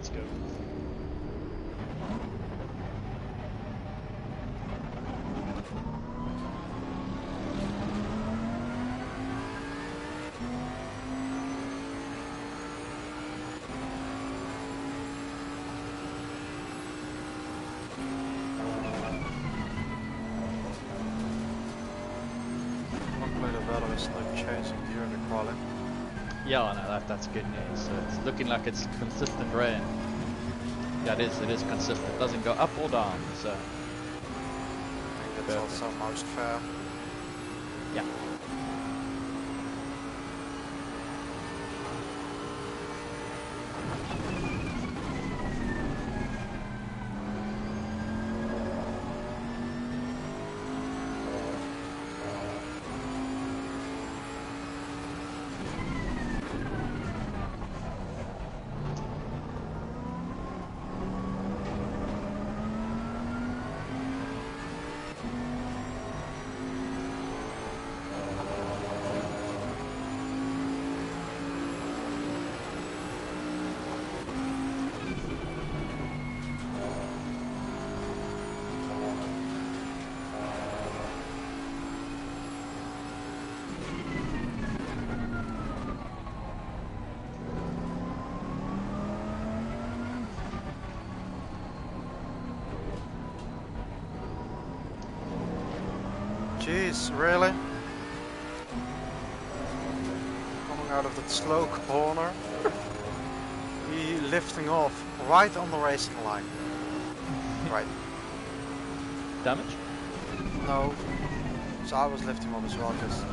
Let's go. Luckily the weather is not changing during the quali. Yeah, I know that's good news. So it's looking like it's consistent rain. Yeah, it is consistent. Doesn't go up or down. So I think that's perfect. also most fair. Yeah. Jeez, really? Coming out of that slow corner, he lifting off right on the racing line. Right. Damage? No. So I was lifting off as well because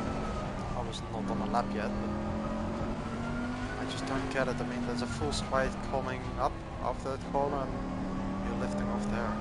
I was not on the lap yet, but I just don't get it. I mean, there's a full straight coming up after that corner and you're lifting off there.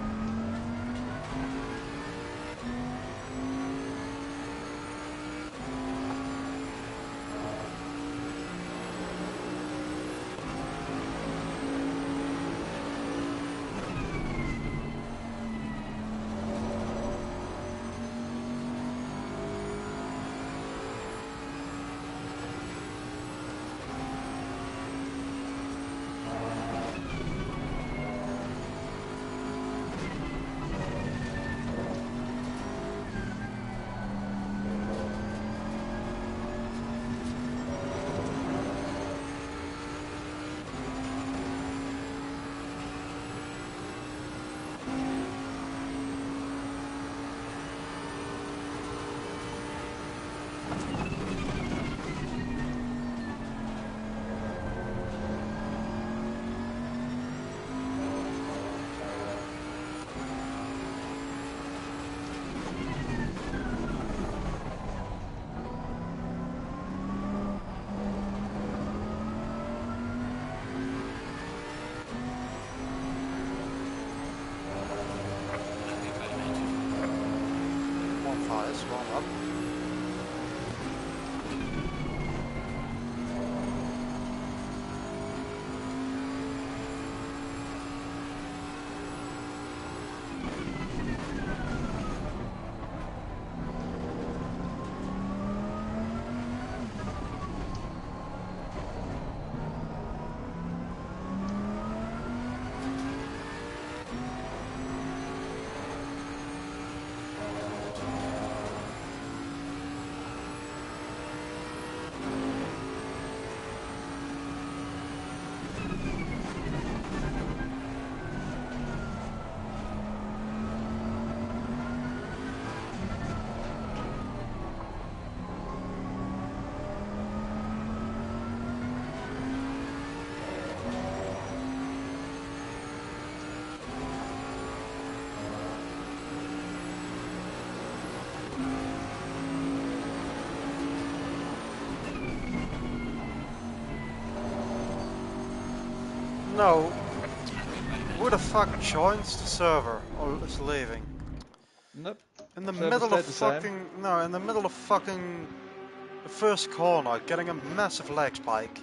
One up. No. Who the fuck joins the server or is leaving? Nope. In the Server middle of stayed the same. fucking... No, in the middle of fucking... the first corner, getting a massive leg spike.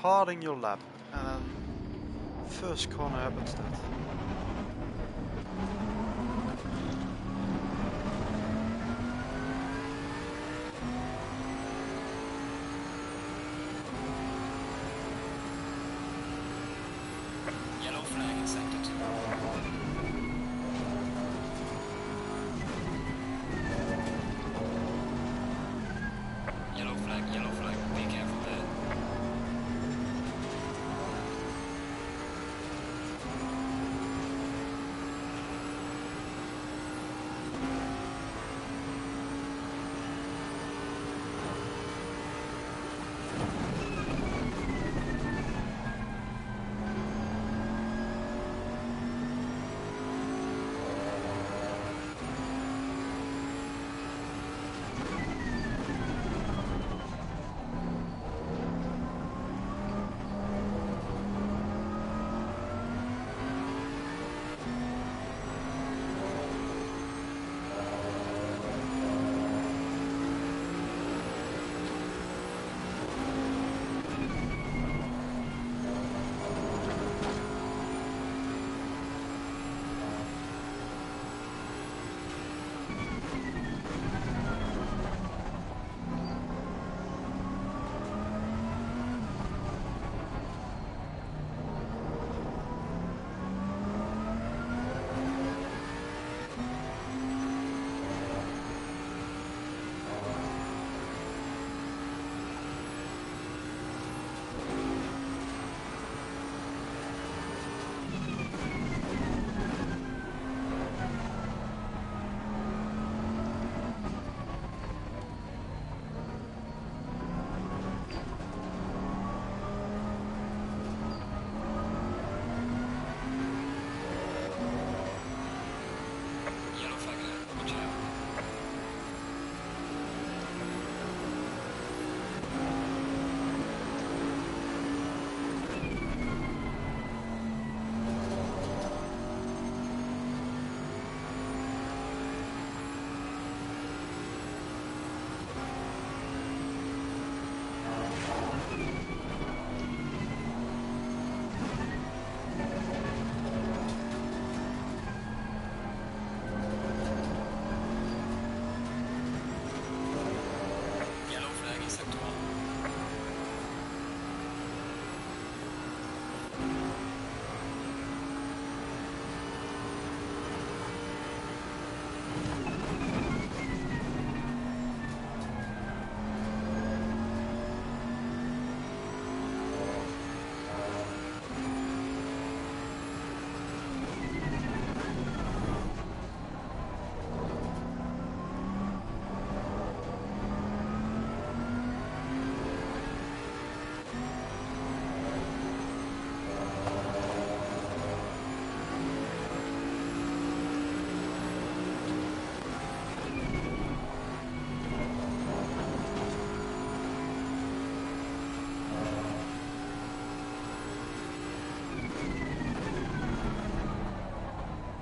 starting your lap, and then first corner happens that. Yellow flag in sector 2. Yellow flag, be careful there. Yellow flag ahead, watch out. Yellow flag in sector 1.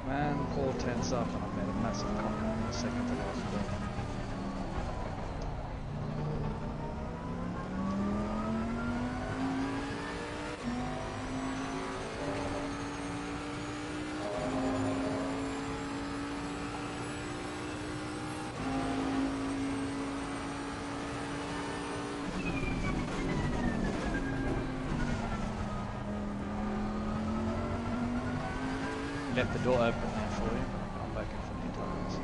Man, all tense up and I made a massive cock up in the second to last corner. Left the door open there for you. I'm back in from your tires.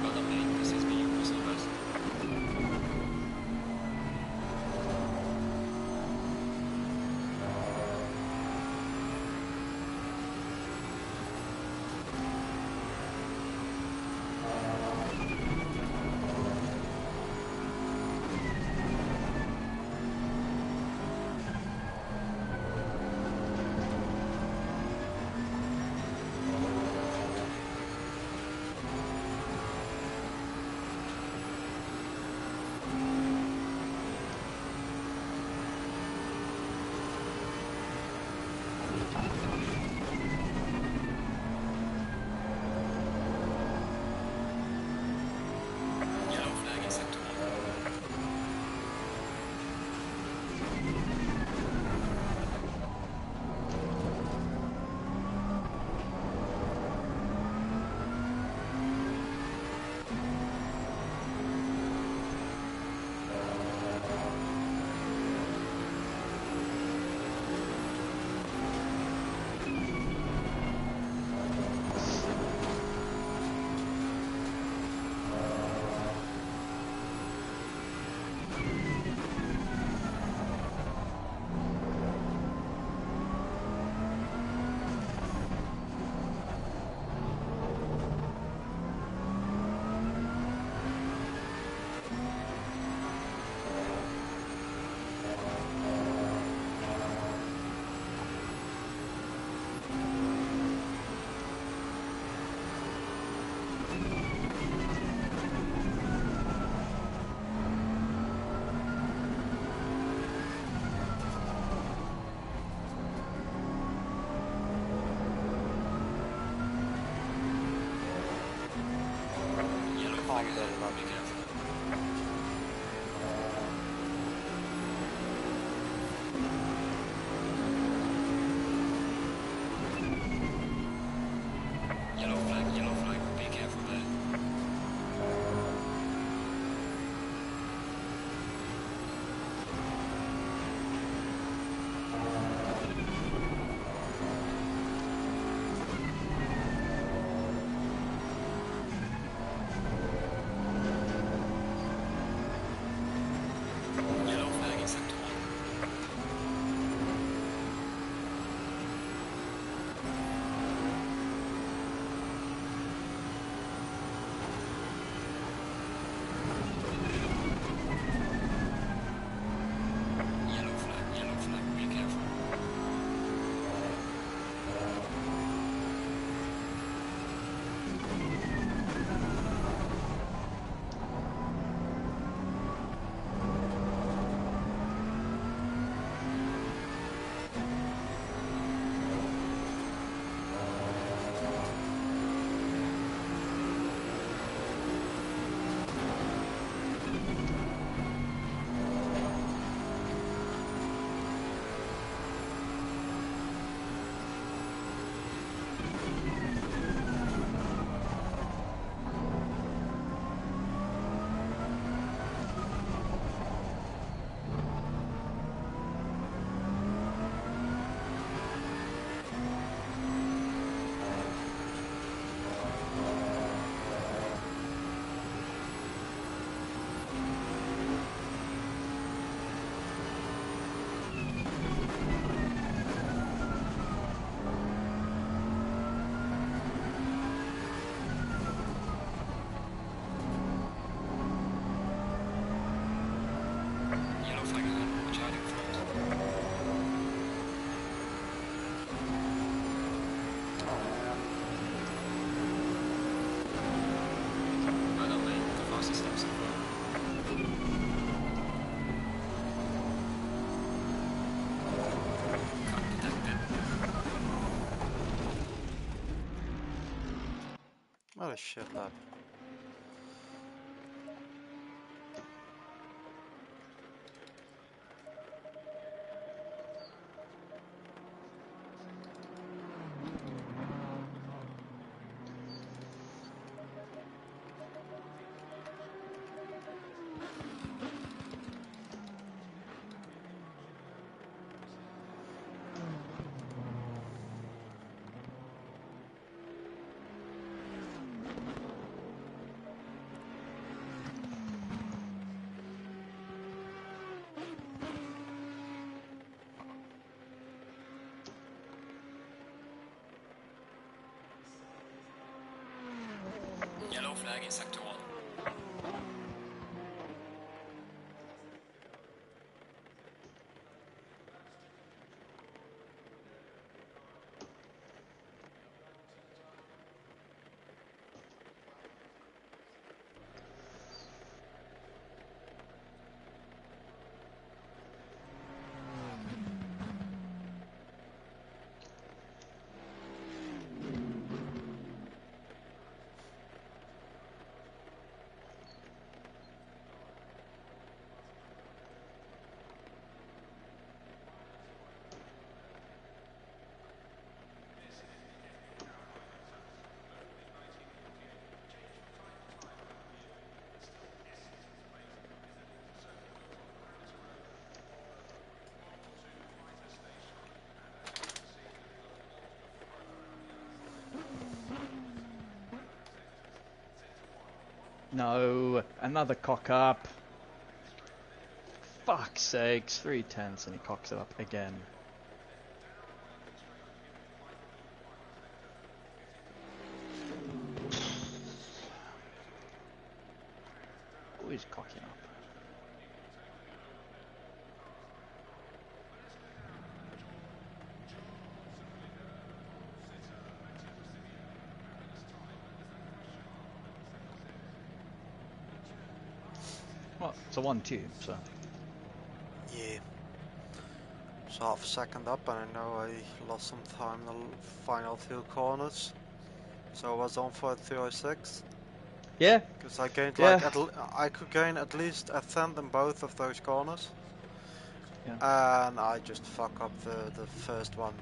Well done, mate. This is me, your personal best. flag on the ahead, lap. be careful. Yellow flag, be careful there. Yellow flag in sector 1. Yellow flag, be careful. Yellow flag ahead, watch out in front. Oh man. Right on mate, the fastest lap so far. Cut detected. What a shit lap. Yellow flag in sector 1. No, another cock up. Fuck's sakes, 3 tenths and he cocks it up again. Always cocking up. Well, it's a 1-2, so. Yeah. So half a second up, and I know I lost some time in the final 2 corners. So I was on for 306. Yeah, Because I gained yeah, like I could gain at least a tenth in both of those corners, yeah. and I just fuck up the first one.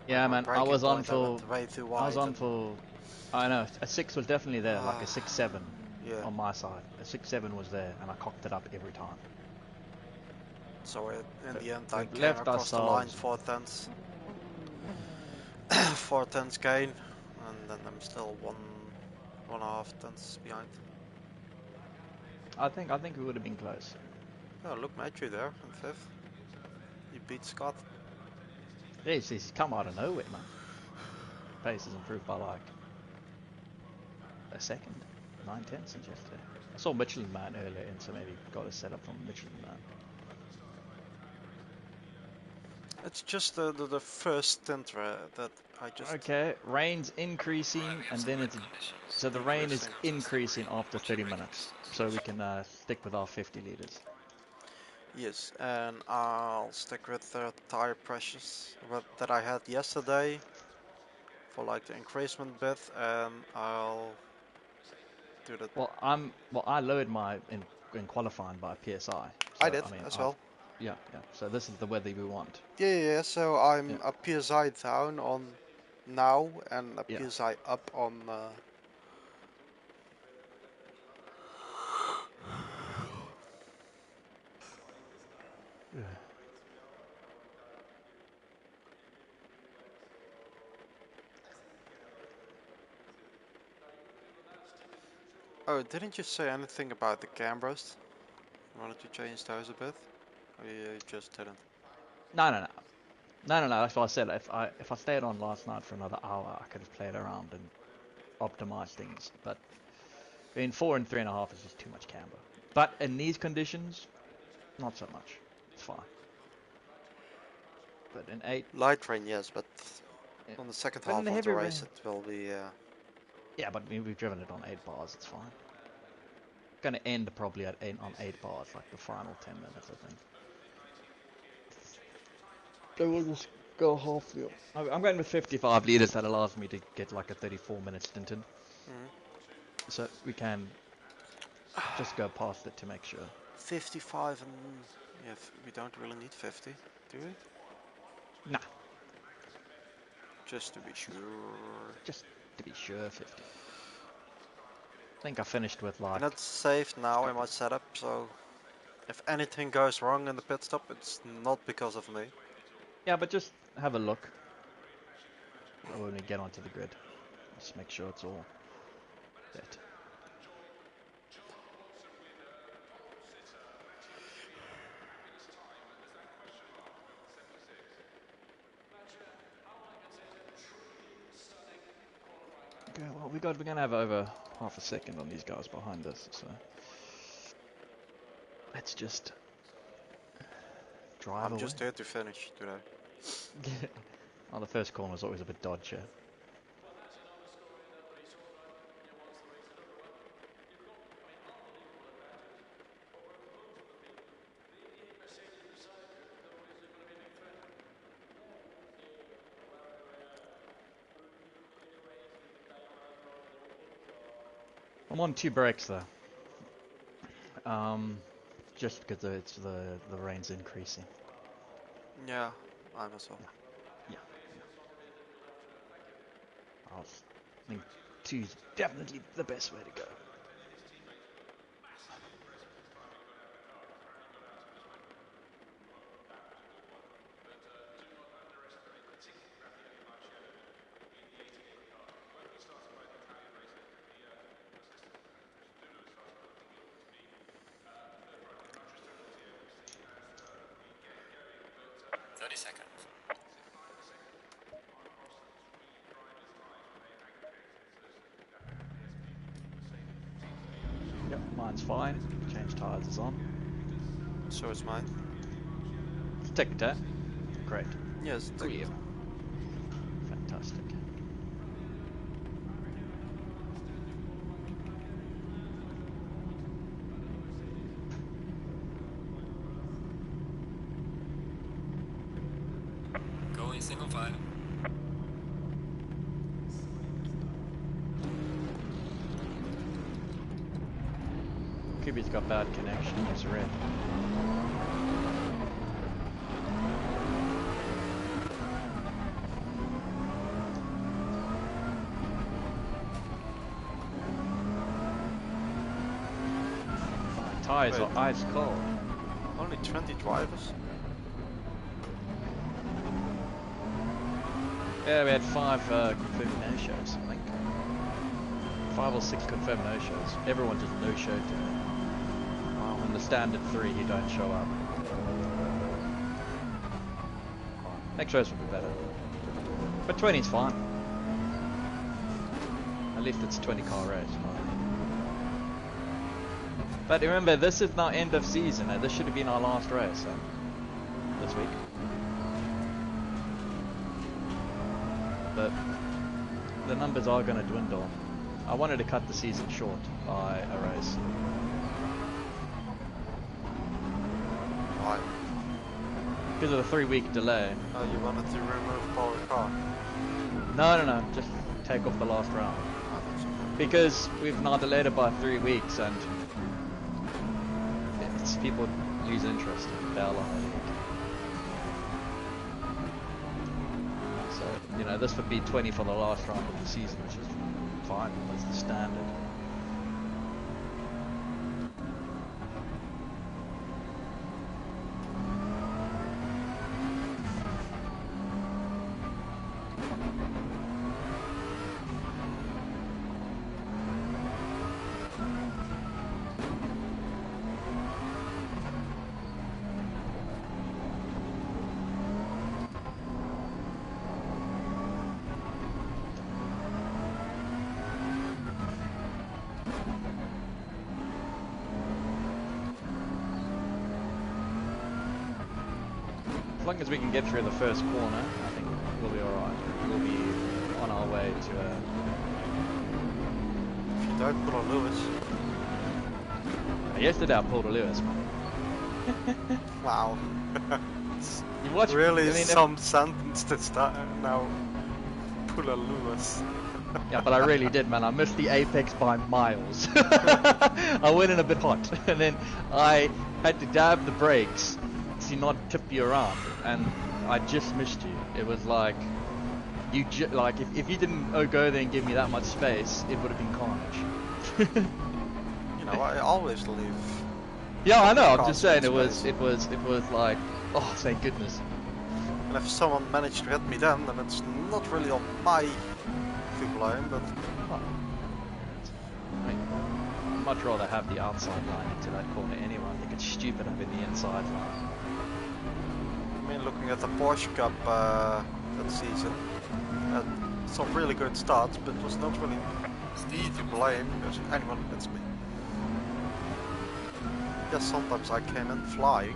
Like Yeah, my man. I braking was on point, I for. went way too I was wide, on and for. I know a 6 was definitely there, like a 6-7 yeah. on my side. A 6-7 was there, and I cocked it up every time. So in So the end, I we've came left across the line ourselves. 4 tenths, 4 tenths gain, and then I'm still 1.5 tenths behind. I think we would have been close. Oh, look, Matthew there in fifth. He beat Scott. He's come out of nowhere, man. Pace has improved by like a second, 9/10 since yesterday. I saw Michelin Man earlier, and so maybe got a setup from Michelin Man. It's just the first stint that I just Okay, rain's increasing, we have and some then wet it's conditions. so the rain is decreasing. increasing after Watch your 30 braking minutes, distance. so we can stick with our 50 liters. Yes, and I'll stick with the tire pressures that I had yesterday for like the increasement bit, and I'll do that. I lowered my in qualifying by PSI. I So did I mean, as well. yeah, yeah. So this is the weather we want. Yeah, so Yeah, I'm a PSI down on now and a yeah. PSI up on. Oh, didn't you say anything about the cameras? Wanted to change those a bit? Or you just didn't? No, no, no, no, no, no. That's what I said. If I stayed on last night for another hour, I could have played around and optimized things. But in 4 and 3.5 is just too much camber. But in these conditions, not so much. It's fine. But in 8, Light rain, yes, but yeah. on the second But in half the of the heavy race rain, it will be. yeah. But we've driven it on 8 bars. It's fine. Gonna end probably at 8 on 8 bars, like the final 10 minutes, I think. So we'll just go half the. I'm going with 55 liters. That allows me to get like a 34-minute stint in. Mhm. So we can just go past it to make sure. 55 and yeah, we don't really need 50, do we? Nah, Just to be sure. just to be sure, 50. I think I finished with like. And it's saved now in my setup, so if anything goes wrong in the pit stop, it's not because of me. Yeah, but just have a look when we get onto the grid. Just make sure it's all set. Okay, well we're gonna have over half a second on these guys behind us, so let's just drive I'm away. just here to finish today. Oh, the first corner was always a bit dodgy. I'm on 2 brakes though. Just because the rain's increasing. Yeah, I'm as well. Yeah, yeah, yeah. I think 2 is definitely the best way to go. Seconds. Yep, mine's fine. Change tires is on. So is mine. Take a tap. Great. Yes, Brilliant. Fantastic. Going single file. Kubi's got bad connection. He's red. Tires are ice cold. Only 20 drivers? Yeah, we had 5 confirmed no-shows, I think. 5 or 6 confirmed no-shows. Everyone just no-showed today. On the standard 3, you don't show up. Next race will be better. But 20 is fine. At least it's a 20 car race. But remember, this is now end of season. This should have been our last race this week. But the numbers are going to dwindle. I wanted to cut the season short by a race. Why? Because of the 3-week delay. Oh, you wanted to remove power car? No, just take off the last round. Oh, that's okay. Because we've now delayed it by 3 weeks and it's people lose interest in bail on the league. So, you know, this would be 20 for the last round of the season, which is fine, that's the standard. As long as we can get through the first corner, I think we'll be alright. We'll be on our way to a... If you don't pull a Lewis. Yesterday I pulled a Lewis, man. Wow. You watch really I mean, some sentence to start now. Pull a Lewis. Yeah, but I really did, man. I missed the apex by miles. I went in a bit hot, and then I had to dab the brakes to not tip you around, and I just missed you. It was like you like if you didn't go there and give me that much space, it would have been carnage. You know, I always leave. Yeah, I know. I'm just saying Space. it was like, oh, thank goodness. And if someone managed to hit me then it's not really on my to blame, but I mean, I'd much rather have the outside line into that corner anyway. I think it's stupid having the inside line. I mean, looking at the Porsche Cup that season, had some really good starts, but was not really me to blame because anyone hits me. Yes, sometimes I came in flying.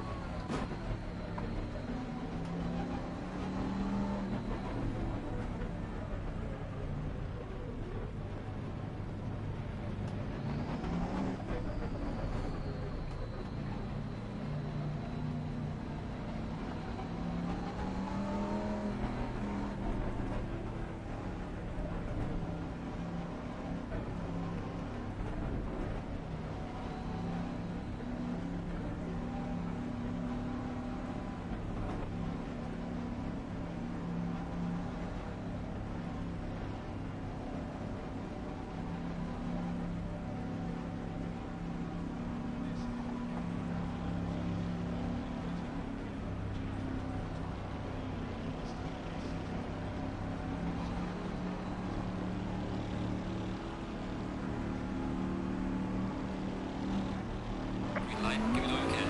Give it all you can.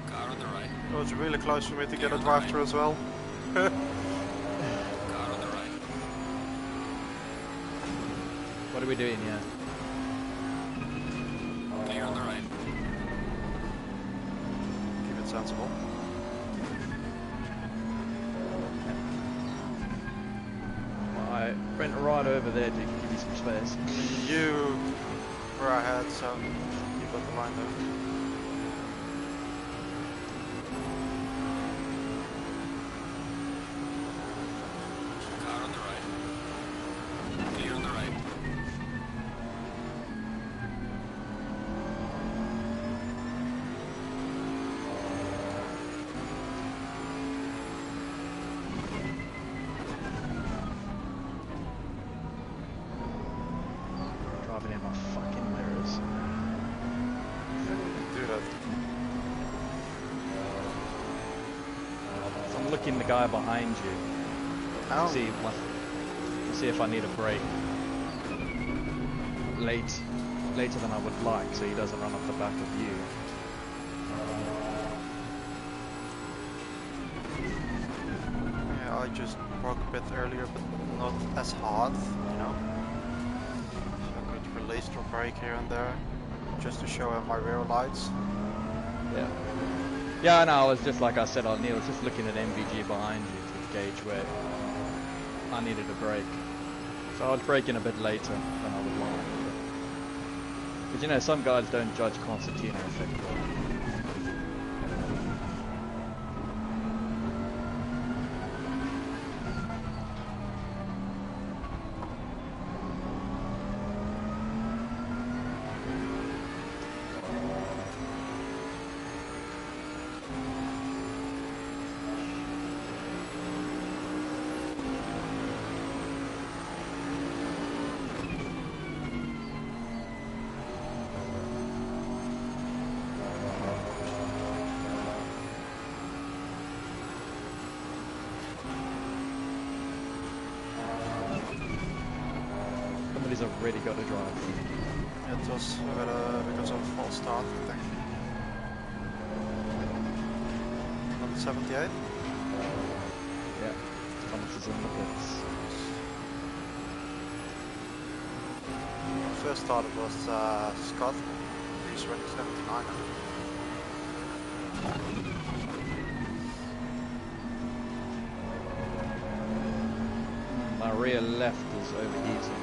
Car on the right. It was really close for me to get a drive through as well. Car on the right. What are we doing here? Clear on the right. Keep it sensible. I went right over there to give you some space. You were ahead, so you got the line there. Car on the right. Clear on the right. checking the guy behind you. Oh. See if I need a break later than I would like, so he doesn't run off the back of you. Yeah, I just broke a bit earlier, but not as hard, you know. So I could release the brake here and there, just to show him my rear lights. Yeah. Yeah, I know. I was just like I said, Neil was just looking at MVG behind you to gauge where I needed a break. So I was braking a bit later than I would like. But you know, some guys don't judge concertina effectively. Somebody's already got to drive. It was because of a false start, I think. On 78? Yeah. Thomas is in the pits. First start it was Scott. He's running 79. My rear left is overheating.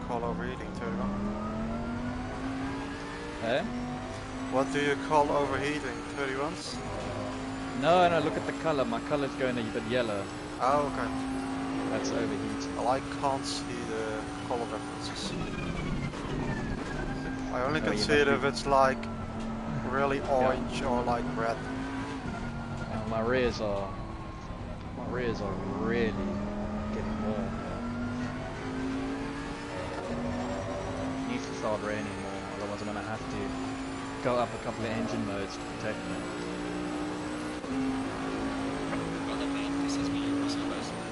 Call overheating, 31. Eh? What do you call overheating, 31s? No, look at the color. My color's going a bit yellow. Oh, okay. That's overheating. Well, I can't see the color differences. I only can see it if it's like really orange or like red. My rears are really getting warm. Needs to start raining more, otherwise I'm gonna have to go up a couple of engine modes to protect me. Got the main, this is me, Silverstone.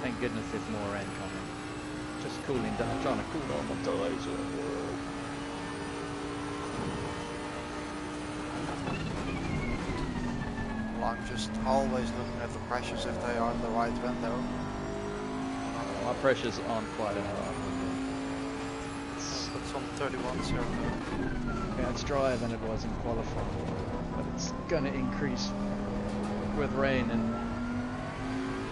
Thank goodness there's more rain coming. Just cooling down, trying to cool down my toes. Well, I'm just always looking at the pressures if they are in the right window. My pressures aren't quite in the right window. But some 31s here. Yeah, it's drier than it was in qualifying, but it's going to increase with rain and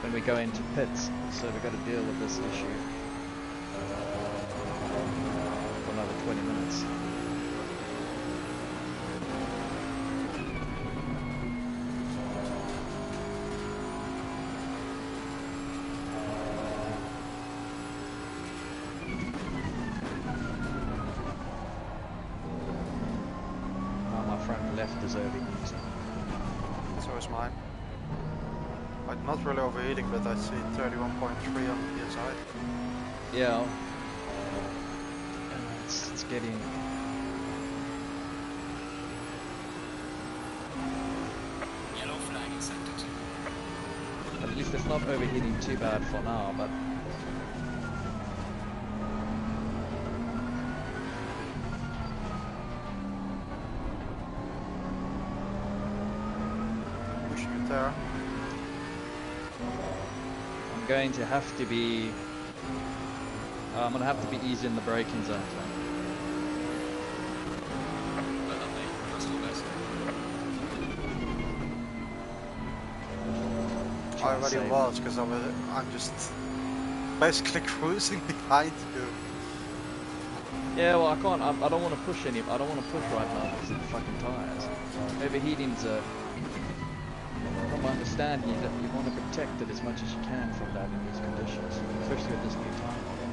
when we go into pits, so we've got to deal with this issue for another 20 minutes. Now my front left is overheating. So is mine. Like, not really overheating, but I see 31.3 on the PSI. Yeah. It's getting... Yellow flag is active. At least it's not overheating too bad for now, but... there. I'm going to have to be... I'm going to have to be easy in the braking zone. Well done, mate. That's all best. I already was, because I'm just basically cruising behind you. Yeah, well, I can't. I don't want to push any. I don't want to push right now because of the fucking tires. Overheating's a. From my understanding, you want to protect it as much as you can from that in these conditions, especially with this new tire model.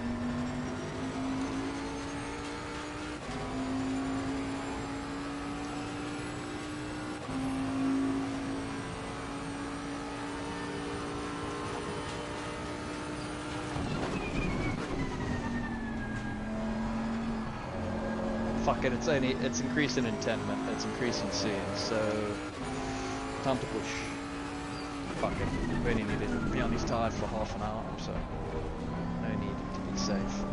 Fuck it, it's increasing in 10 minutes, it's increasing soon, so time to push. Fuck it, we only need to be on these tires for half an hour, so no need to be safe.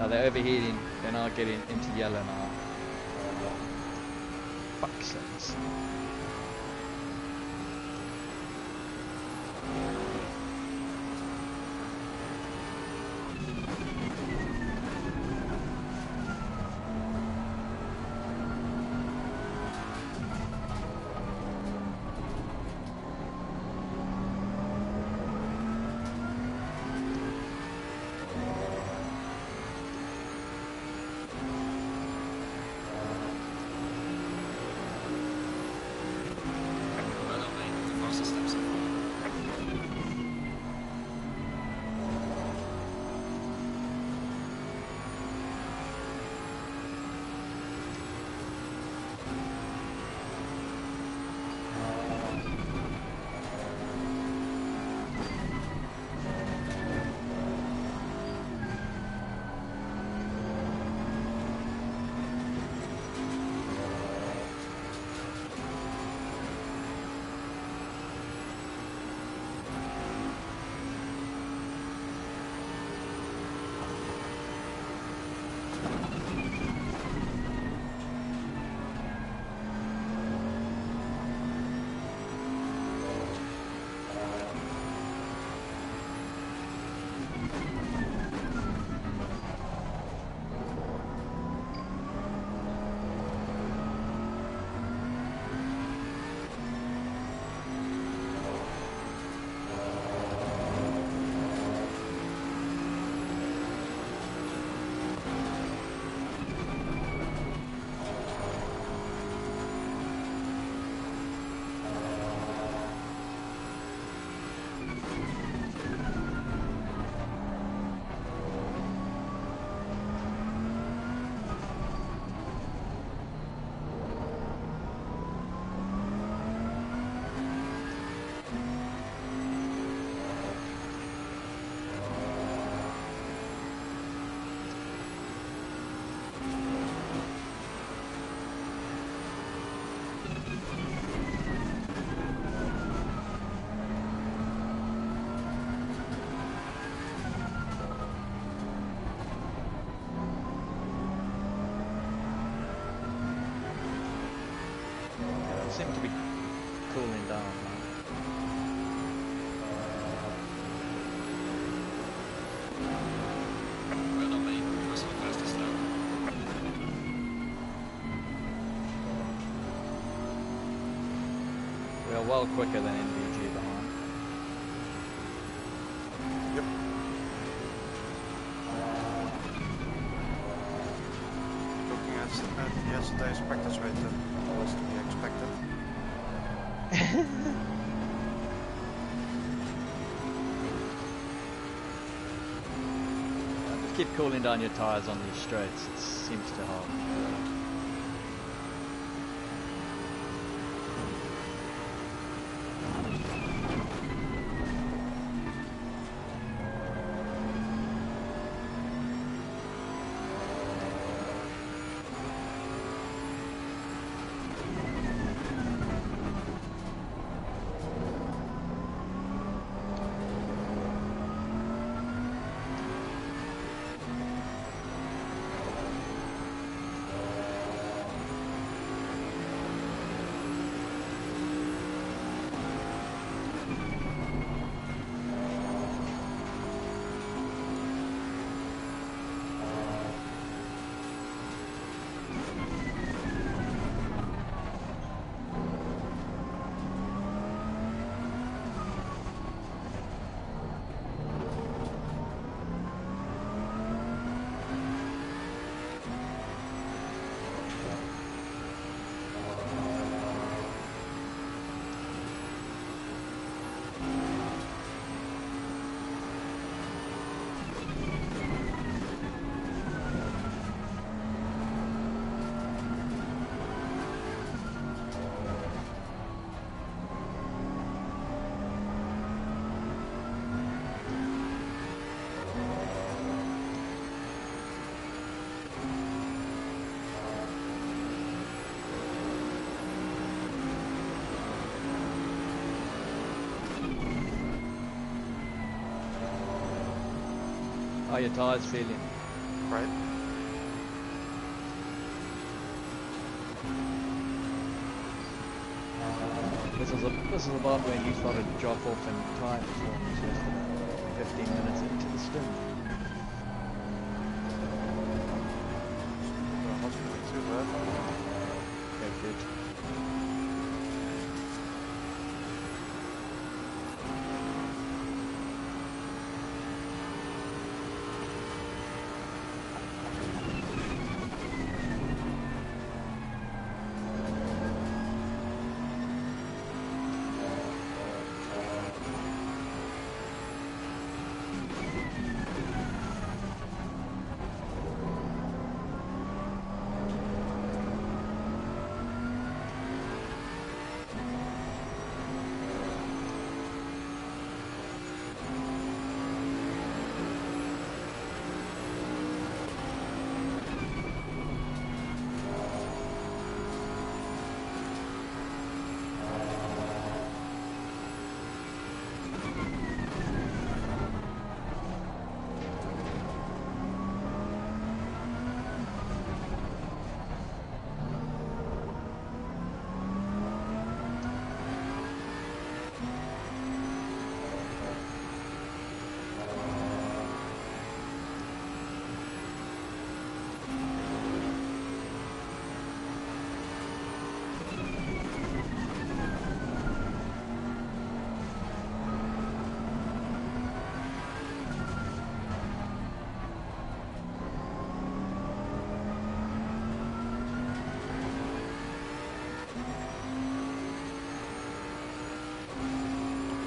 They're overheating, they're now getting into yellow now. Fuck's sakes. Well done, mate. The fastest step so far. Seem to be cooling down now. Well done, mate. That's my fastest lap. We are well quicker than NVG behind. Yep. Looking at yesterday's practice rate, that was to be expected. Just keep cooling down your tyres on these straights, it seems to help. How are your tyres feeling? Right. This is about when you started to drop off in tyre performance yesterday. 15 minutes into the stint. I'm not feeling too bad. Okay, good.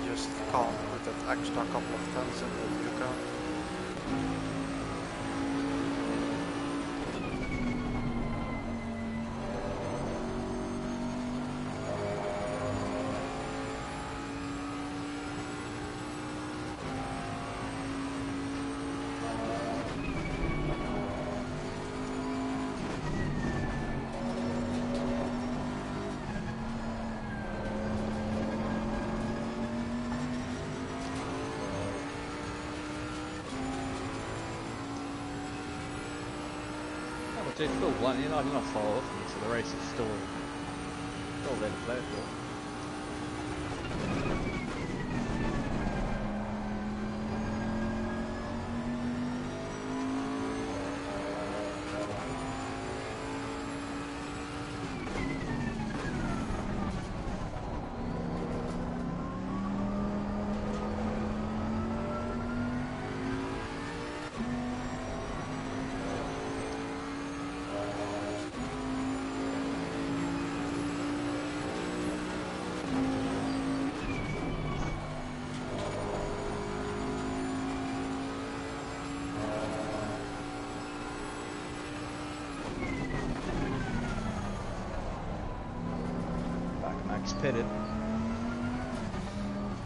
Just can't put that extra couple of tons in the Yukon. But it's still one, you're not far off me, so the race is still there to play for. Max pitted.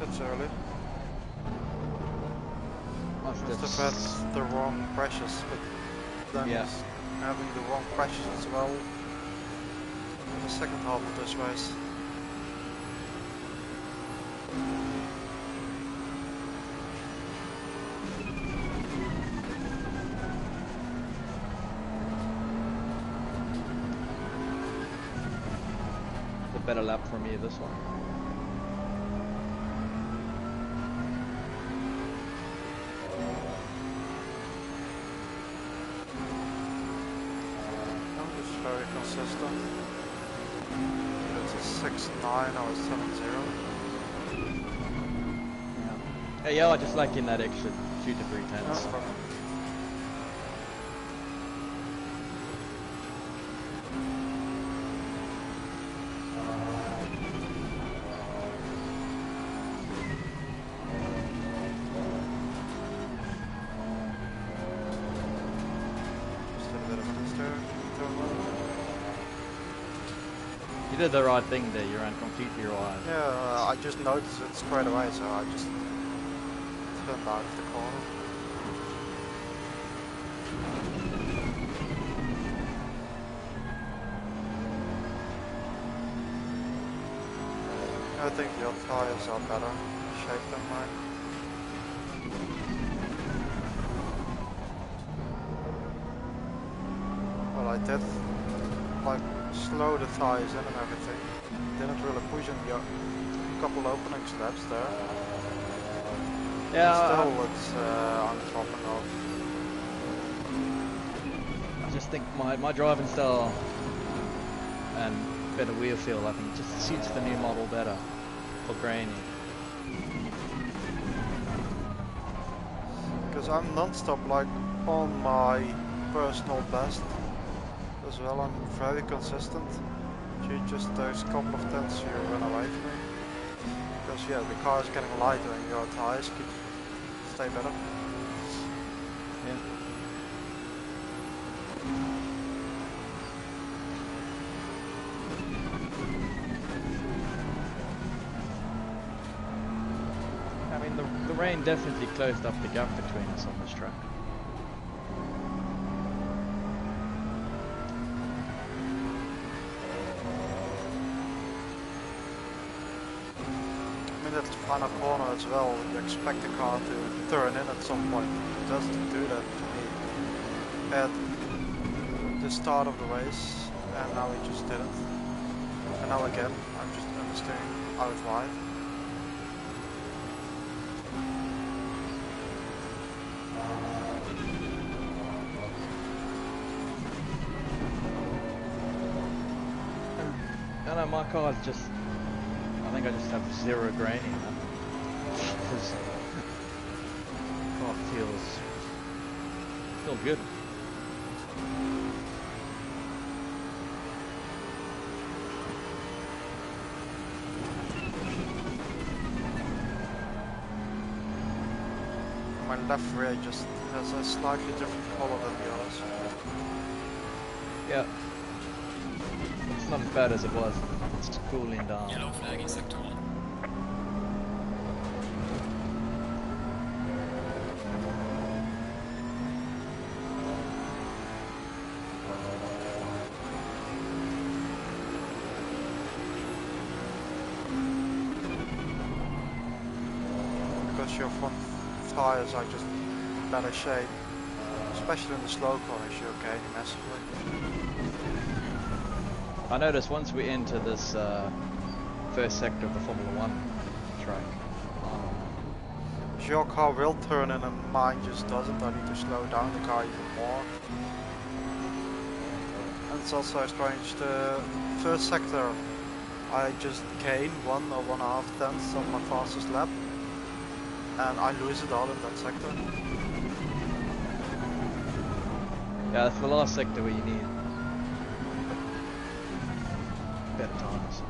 That's early. Must Must have have had the wrong pressures, but then Yeah. he's having the wrong pressures as well in the second half of this race. the better lap for me this one. Very consistent. It's a 6.9 or a 7.0. Yeah. Hey, yeah, I just like in that extra 2 to 3 tenths. You did the right thing there, you ran completely right. Yeah, I just noticed it straight away, so I just turned out of the corner. I think your tires are better shaped than mine. I did like slow the tires in and everything. Didn't really push in the couple opening steps there. Yeah, Still, I'm dropping off. I just think my driving style and better wheel feel, I think, just suits the new model better for grainy. Because I'm non-stop like on my personal best as well. I'm very consistent. Just those couple of tenths you run away from me. Because yeah, the car is getting lighter and your tires stay better. Yeah. I mean, the rain definitely closed up the gap between us on this track. I mean, that's the final corner as well. You expect the car to turn in at some point. It doesn't do that to me at the start of the race, and now it just didn't. And now again, I'm just understeering out wide. I know my car's just, I think I just have zero grain in it. Because the car feels good. My left rear just has a slightly different color than the others. Yeah. It's not as bad as it was. It's cooling down. Yellow flag in sector 1. Because your front tires are just in better shape, especially in the slow corners, you're gaining massively. I noticed once we enter this first sector of the Formula 1 track. Your car will turn in and mine just doesn't. I need to slow down the car even more. And it's also strange, the first sector I just gain 1 or 1.5 tenths on my fastest lap. And I lose it all in that sector. Yeah, that's the last sector where you need better times.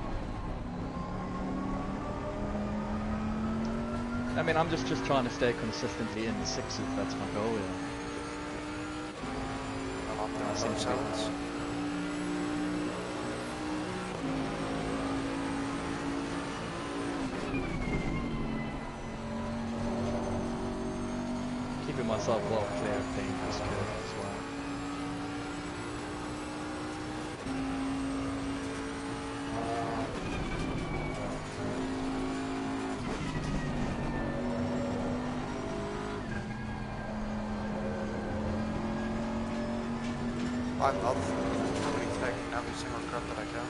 I mean, I'm just trying to stay consistently in the 6s. That's my goal, yeah. I seem sevens. Keeping myself well clear of dangerous curves as well. I'm not really taking every single cut that I can.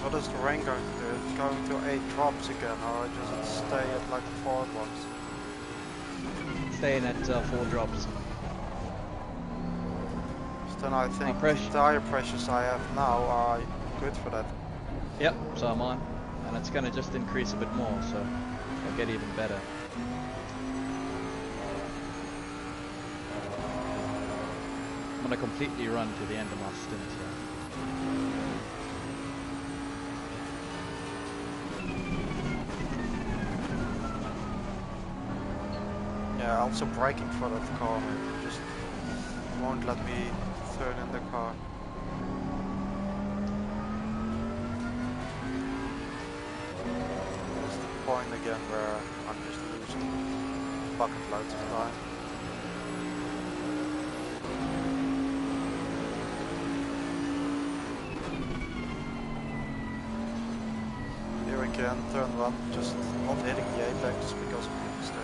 What is the rain going to do? It's going to 8 drops again, or does it stay at like 4 drops? Staying at 4 drops. So then I think the tire pressures I have now are good for that. Yep, so am I. And it's going to just increase a bit more, so it'll get even better. I'm going to completely run to the end of my stint here. Yeah, also braking for that car, man. Just won't let me turn in the car. It's the point again where I'm just losing bucket loads of time. Here again, turn 1, just not hitting the apex because of the mistake.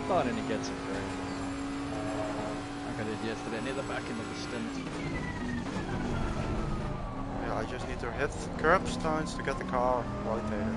Starting to get some break. Like I did yesterday, near the back end of the stint. Yeah, I just need to hit curbstones to get the car rotated.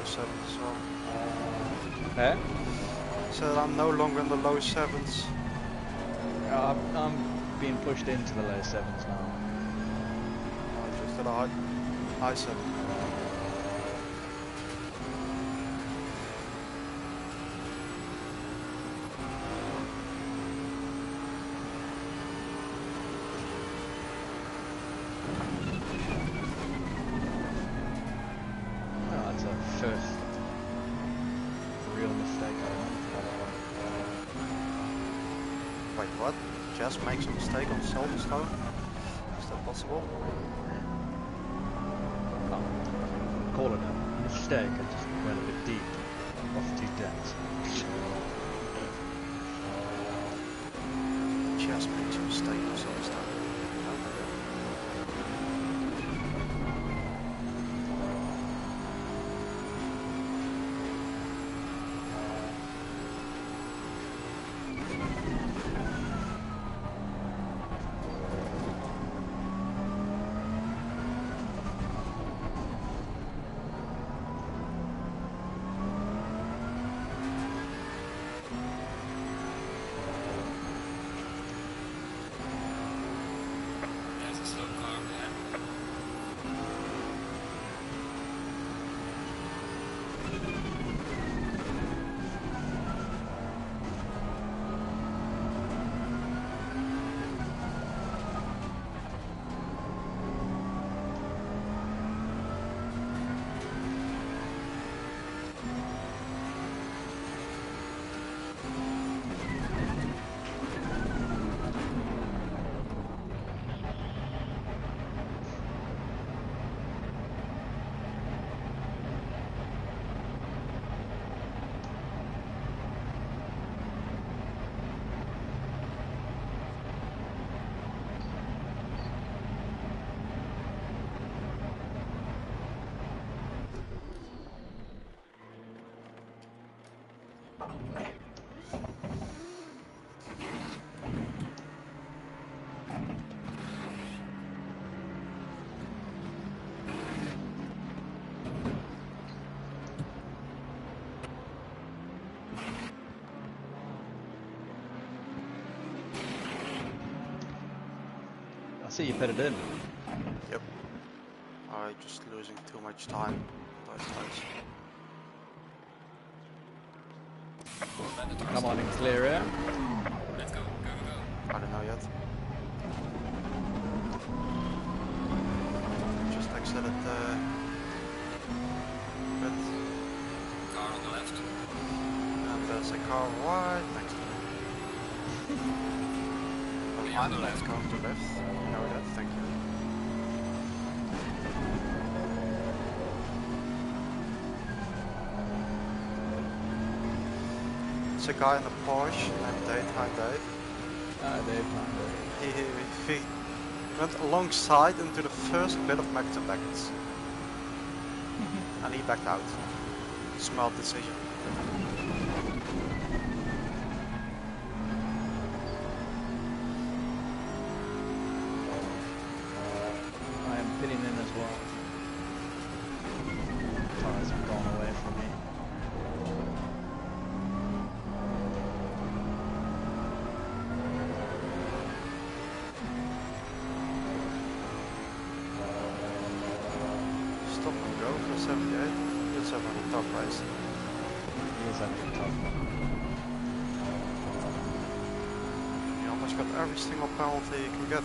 Sevens as well. Eh? So I'm no longer in the low sevens. I'm being pushed into the low sevens now. I just did a high seven. Oh, it's a first real mistake I remember. Wait, what? Jazz makes a mistake on Silverstone? Is that possible? Oh, call it a mistake, I just went a bit deep. Off 2 dents. Jazz makes a mistake on Silverstone. I see you pitted in. Yep. I'm just losing too much time. Those times. Come on and clear air. Let's go, go, go. I don't know yet. Just exited the pit. Car on the left. And there's a car right next to me. Well, Yeah, on the I'm left. going to left. You know that, thank you. It's a guy in a Porsche named Daytime Dave. Dave. He went alongside into the first bit of back to backets. And he backed out. Smart decision. I am pitting in as well. Tires have gone away from me. Stop and go for 78. It's having a tough race. He is having a tough one. You almost got every single penalty you can get.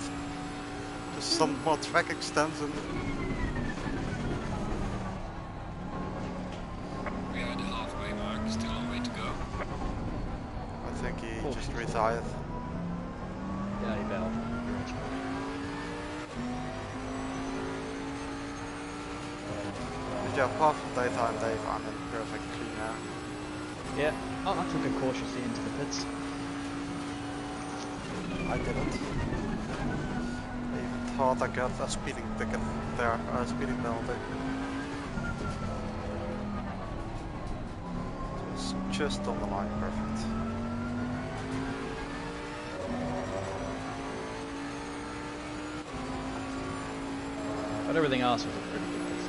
Just some more track extension. We are at the halfway mark, still a long way to go. I think he Oh, just shit. retired. Yeah, he bailed. You're right. But yeah, apart from Daytime Dave, I'm in perfect clean air. Yeah, I took it cautiously into the pits. I didn't. I even thought I got a speeding ticket there, a speeding penalty. It was just on the line, perfect. But everything else was a pretty good race.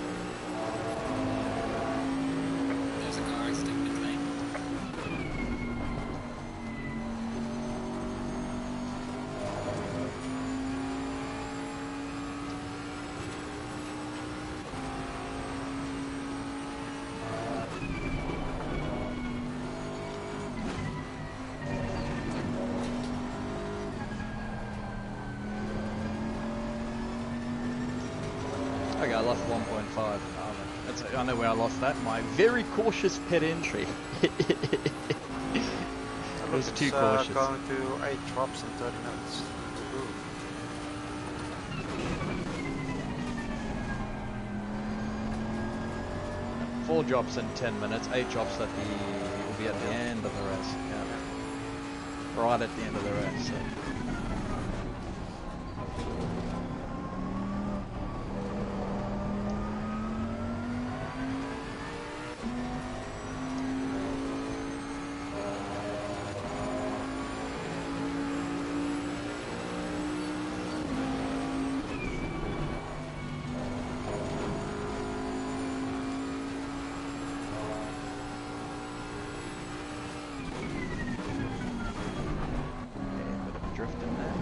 There's a car exiting pit lane. Okay, I lost 1.5. I know where I lost that. My very cautious pit entry. It was too cautious. Going to 8 drops in 30 minutes. Woohoo. 4 drops in 10 minutes, 8 drops at the will be at the end of the race. Yeah. Right at the end of the race. So. Drift in there.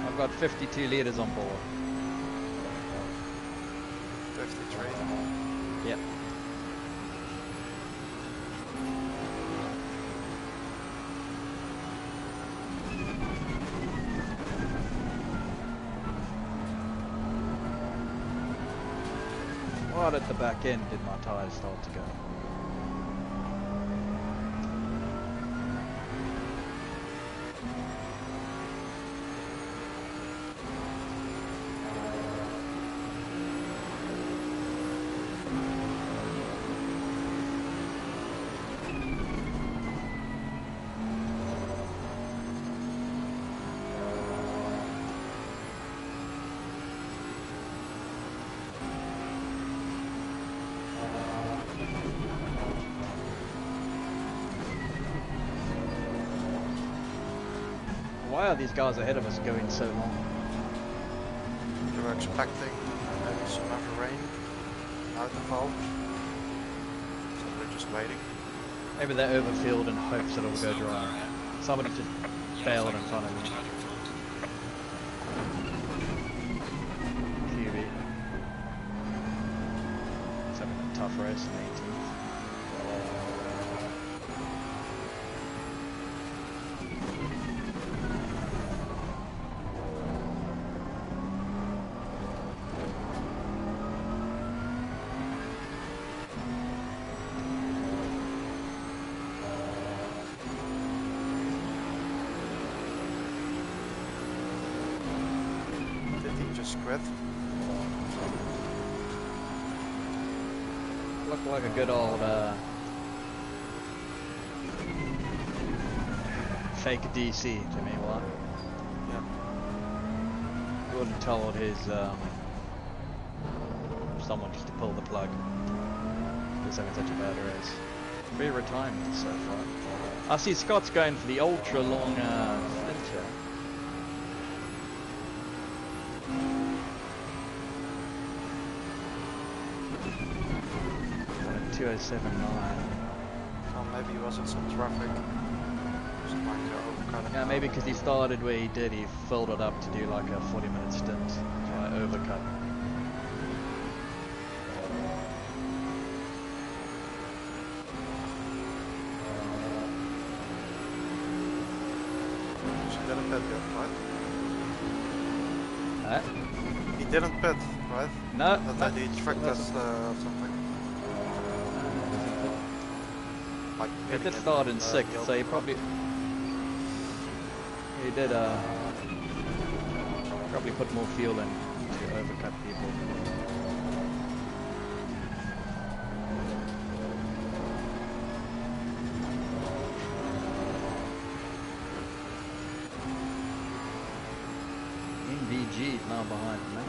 I've got 52 litres on board. 53. Yep. Right at the back end did my tyres start to go. Why are these guys ahead of us going so long? You were expecting maybe some heavy rain out the fall. So they just waiting. Maybe they're overfilled in hopes that it'll go dry. Somebody just bailed in front of me. QB. It's having a tough race in 18th. Squid. Looked like a good old fake DC to me, what? Yeah. He would have told his someone just to pull the plug. He was having such a bad race. 3 retirements so far. I see Scott's going for the ultra long flincher. 2079. Well, maybe he was in some traffic. Just trying to overcut it. Yeah, maybe because he started where he did, he filled it up to do like a 40-minute stint. Try overcut. She didn't pit yet, right? Huh? He didn't pit, right? No. That he tricked us or something. Like He did start in 6th, so he probably... He did probably put more fuel in to overcut people. MVG is now behind him, man.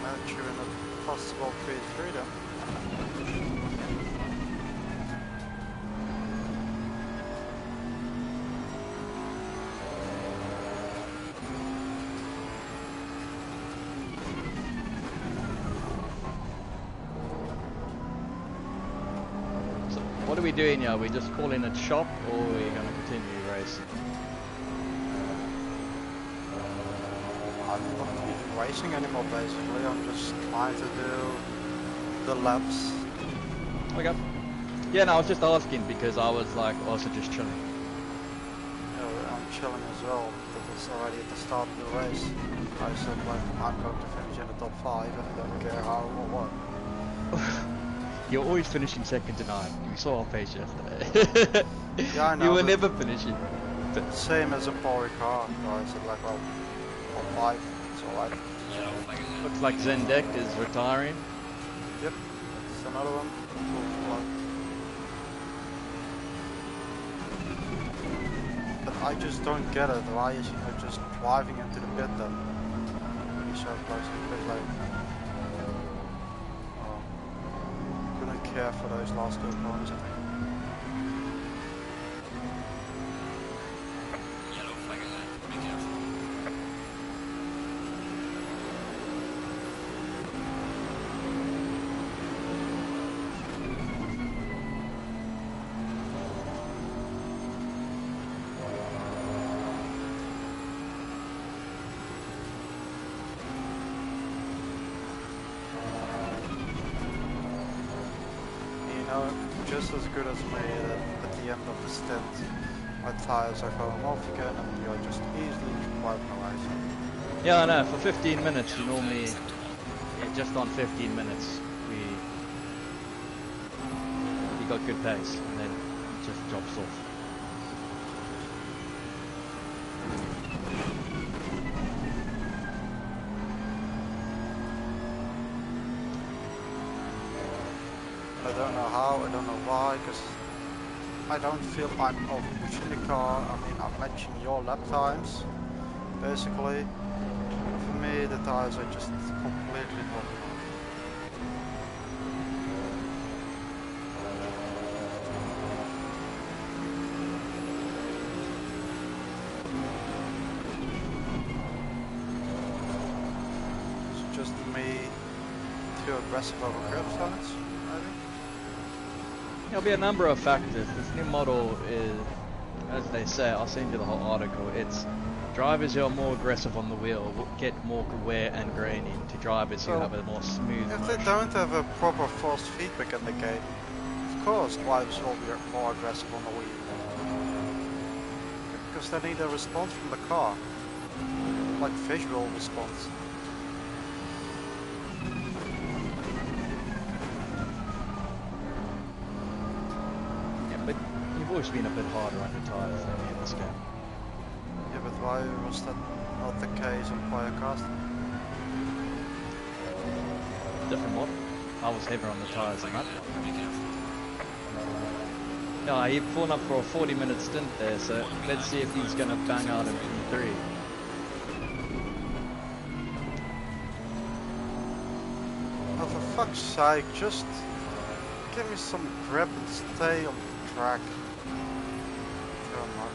Manager in a possible P3 then. What are we doing here? Are we just calling it shop, or are we going to continue racing? I'm not even racing anymore basically, I'm just trying to do the laps. Okay. Yeah, no, I was just asking because I was like also just chilling. Yeah, I'm chilling as well. That was already at the start of the race. I said like, I'm going to finish in the top 5 and I don't care how or what. You're always finishing second tonight. We saw our page yesterday. Yeah, I know. You were never finishing. Same as a Power car. I said like, well, top 5, it's alright. Looks like Zendek is retiring. Yep, it's another one. But I just don't get it. Why is he not just driving into the pit then? He's so close to the pit lane. Couldn't care for those last 2 corners, I think. Just as good as me at the end of the stint. My tyres are going off again and we are just easily wiping away. Yeah, I know. For 15 minutes, you normally, just on 15 minutes, we got good pace, and then it just drops off. I don't know how, I don't know why, because I don't feel I'm over pushing the car. I mean, I'm matching your lap times, basically. For me, the tires are just completely dropping off. It's just me too aggressive over curb stones. There'll be a number of factors. This new model is, as they say, I'll send you the whole article. It's drivers who are more aggressive on the wheel will get more wear and grain into drivers who have a more smooth If motion. they don't have a proper force feedback in the game, of course drivers will be more aggressive on the wheel. Because they need a response from the car. Like visual response. Yeah, but you've always been a bit harder on your tyres than me in this game. Yeah, but why was that not the case on prior cars? Different model. I was heavier on the tyres than that one. Be careful. Yeah, he'd fallen up for a 40-minute stint there, so let's see if he's going to bang out in P3. Oh, for fuck's sake, just give me some grip and stay on the track. Come on.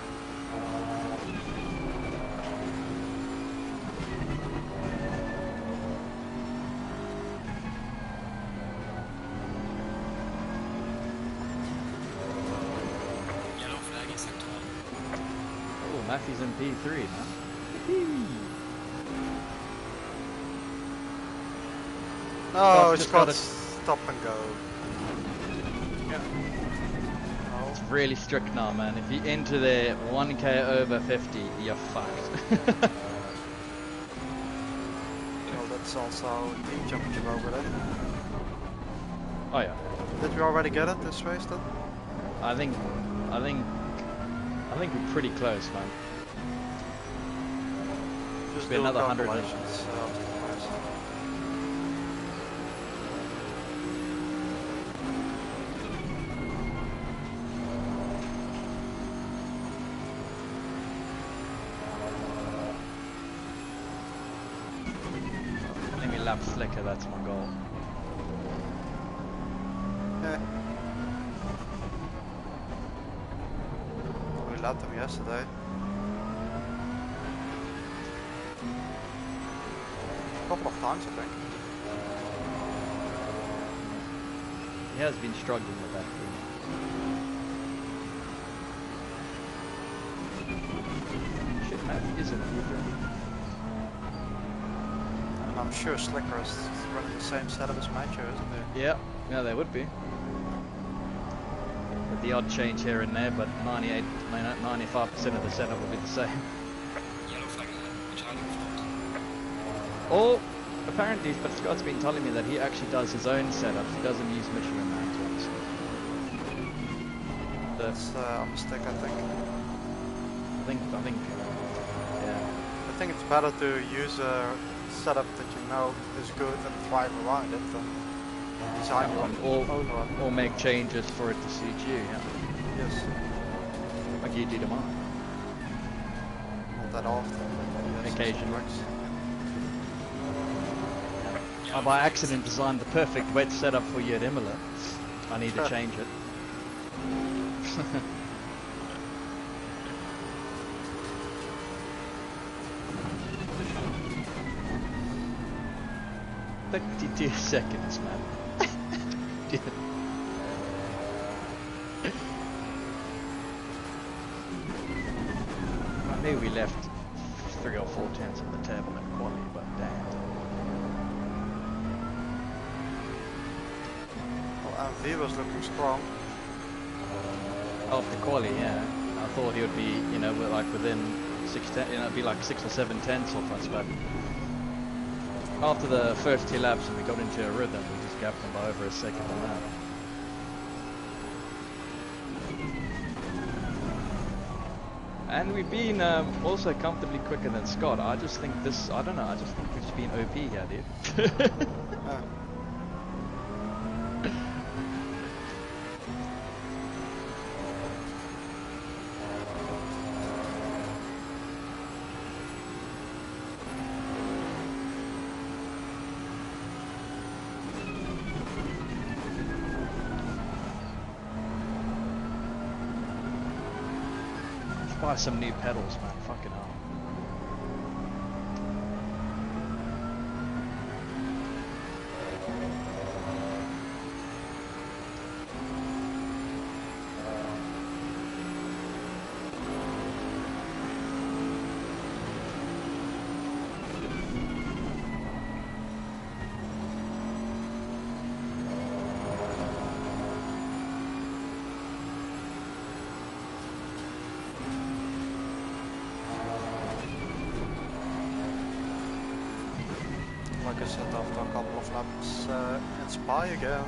Yellow flag in sector 1. Oh, Matthew's in P3, man. No, Scott's it's just got gotta- stop and go. Yeah. Oh, It's really strict now, man. If you enter there 1k over 50, you're fucked. well, that's also team championship over there. Oh yeah. Did we already get it this race then? I think we're pretty close, man. Just Be do another 100 calculations, after the race. Let me lap slicker, that's my goal. Yeah. We lapped them yesterday. A couple of times, I think. He has been struggling with that thing. Shit, Matthew isn't either. And I'm sure Slicker is running the same setup as Macho, isn't he? Yeah, they would be. With the odd change here and there, but 95% of the setup will be the same. Yellow flag ahead. Charlie front. Oh, apparently, but Scott's been telling me that he actually does his own setups. He doesn't use Michelin mans ones. That's a mistake, I think. I think, yeah. I think it's better to use a setup that you know is good and thrive around it than design your own one. Or make changes for it to suit you, yeah. Yes. Like you do to mine. Not that often. But yes, Occasionally. it works. I by accident designed the perfect wet setup for you at Imola. I need to change it. "52 seconds, man." I knew we left 3 or 4 tenths on the table in quality, but damn. Well, MV was looking strong. After quali, yeah. I thought he would be, like within 6 tenths, it'd be like 6 or 7 tenths off us, but after the first 2 laps and we got into a rhythm, we just gapped him by over a second on that. And we've been also comfortably quicker than Scott. I just think I just think we've been OP here, dude. Buy some new pedals, man. Fucking hell. because after a couple of laps it's Spa again.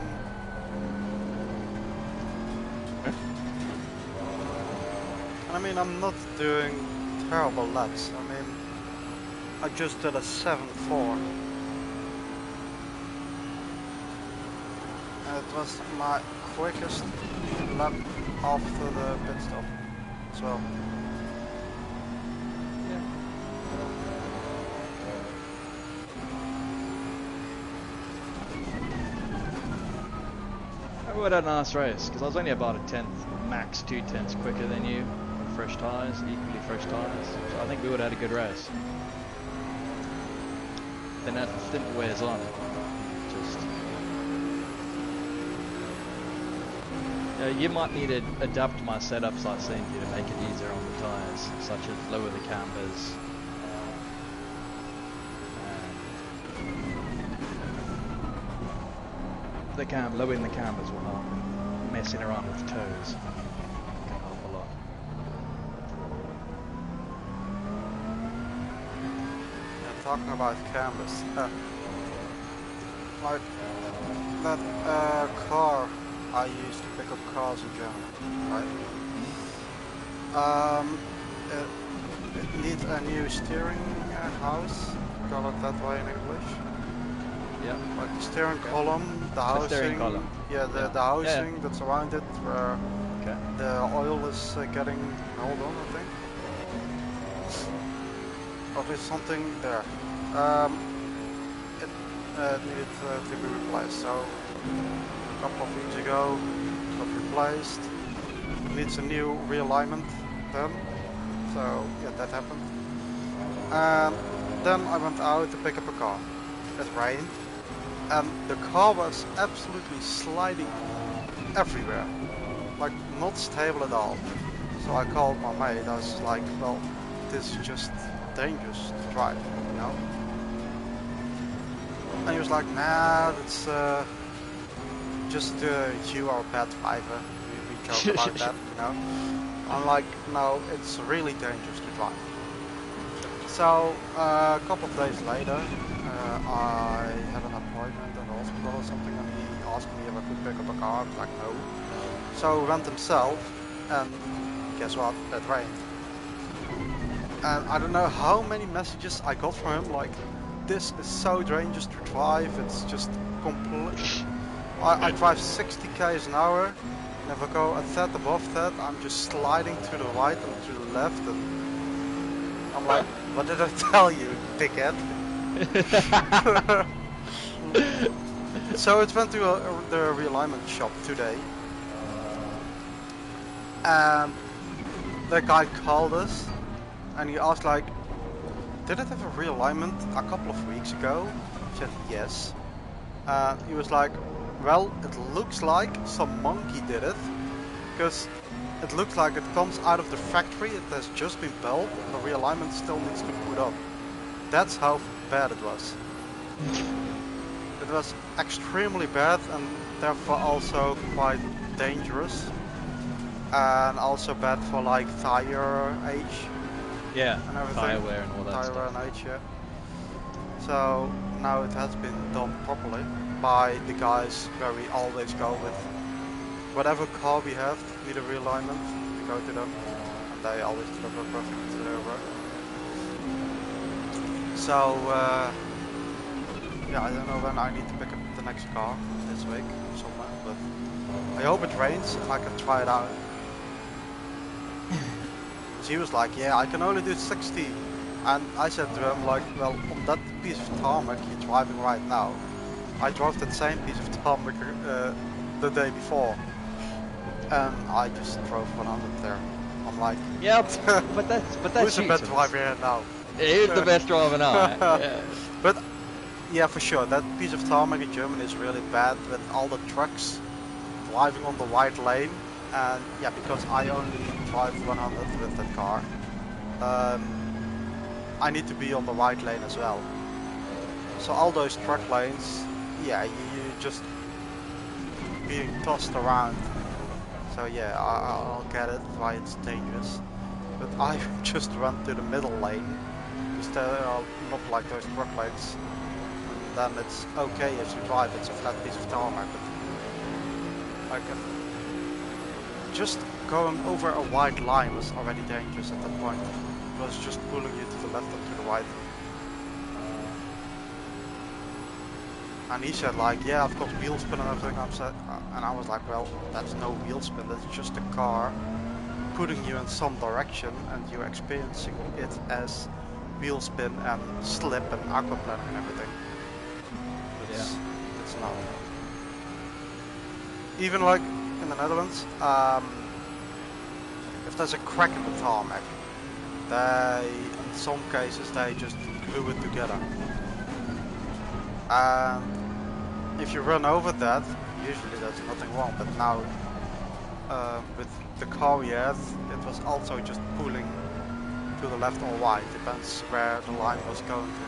I mean, I'm not doing terrible laps. I mean, I just did a 7.4. And it was my quickest lap after the pit stop as well. We had a nice race because I was only about a tenth, max 2/10 quicker than you on fresh tyres, equally fresh tyres. So I think we would have had a good race. Then as the stint wears on, just you might need to adapt my setups I send you to make it easier on the tyres, such as lower the cambers. Lowering the cambers will help, and messing around with toes can help a lot. Yeah, talking about cambers, like that car I used to pick up cars in Germany, right? It needs a new steering house, call it that way in English. Yeah. Like the steering column, the housing, steering column. yeah, the housing that's around it, where the oil is getting held on, I think. Or there's something there. It needed to be replaced. So a couple of weeks ago, it got replaced. Needs a new realignment then. So yeah, that happened. And then I went out to pick up a car. It rained. And the car was absolutely sliding everywhere, like not stable at all. So I called my mate. I was like, well, this is just dangerous to drive, you know? And he was like, nah, that's just you are a bad driver. We joke about that, you know? I'm like, no, it's really dangerous to drive. So a couple of days later, I had an appointment at the hospital or something, and he asked me if I could pick up a car. I was like, no. So he went himself, and guess what? It rained. And I don't know how many messages I got from him, like, this is so dangerous to drive, it's just complete. I drive 60 km an hour, and if I go a tad above that, I'm just sliding to the right and to the left, and I'm like, what did I tell you, dickhead? So it went to the realignment shop today, and the guy called us and he asked, like, did it have a realignment a couple of weeks ago? I said yes. He was like, well, it looks like some monkey did it, because it looks like it comes out of the factory, it has just been built, and the realignment still needs to be put on. That's how bad it was. It was extremely bad, and therefore also quite dangerous, and also bad for like tire age. Yeah, and everything. tire wear and all that tire stuff. wear and age, yeah. So now it has been done properly by the guys where we always go with. Whatever car we have need a realignment, we go to them, and they always deliver perfect work. So yeah, I don't know when I need to pick up the next car this week or somewhere, but I hope it rains and I can try it out. He was like, yeah, I can only do 60, and I said to him, like, well, on that piece of tarmac you're driving right now, I drove that same piece of tarmac the day before, and I just drove 100 there. I'm like, yeah, but that's who's the best driver here now? He's the best driver now. Yeah. But yeah, for sure, that piece of tarmac in Germany is really bad with all the trucks driving on the white lane. And yeah, because I only drive 100 with that car, I need to be on the right lane as well. So all those truck lanes, yeah, you're just being tossed around. So yeah, I'll get it why it's dangerous. But I just run to the middle lane, because there are not like those truck lanes. then it's okay as you drive. It's a flat piece of tarmac, but like just going over a wide line was already dangerous at that point. It was just pulling you to the left or to the right. And he said like, yeah, I've got wheel spin and everything. And I was like, well, that's no wheel spin. That's just a car putting you in some direction, and you're experiencing it as wheel spin and slip and aquaplaning and everything. It's not. Even like in the Netherlands, if there's a crack in the tarmac, in some cases they just glue it together. And if you run over that, usually there's nothing wrong. But now, with the car we had, it was also just pulling to the left or right, depends where the line was going to.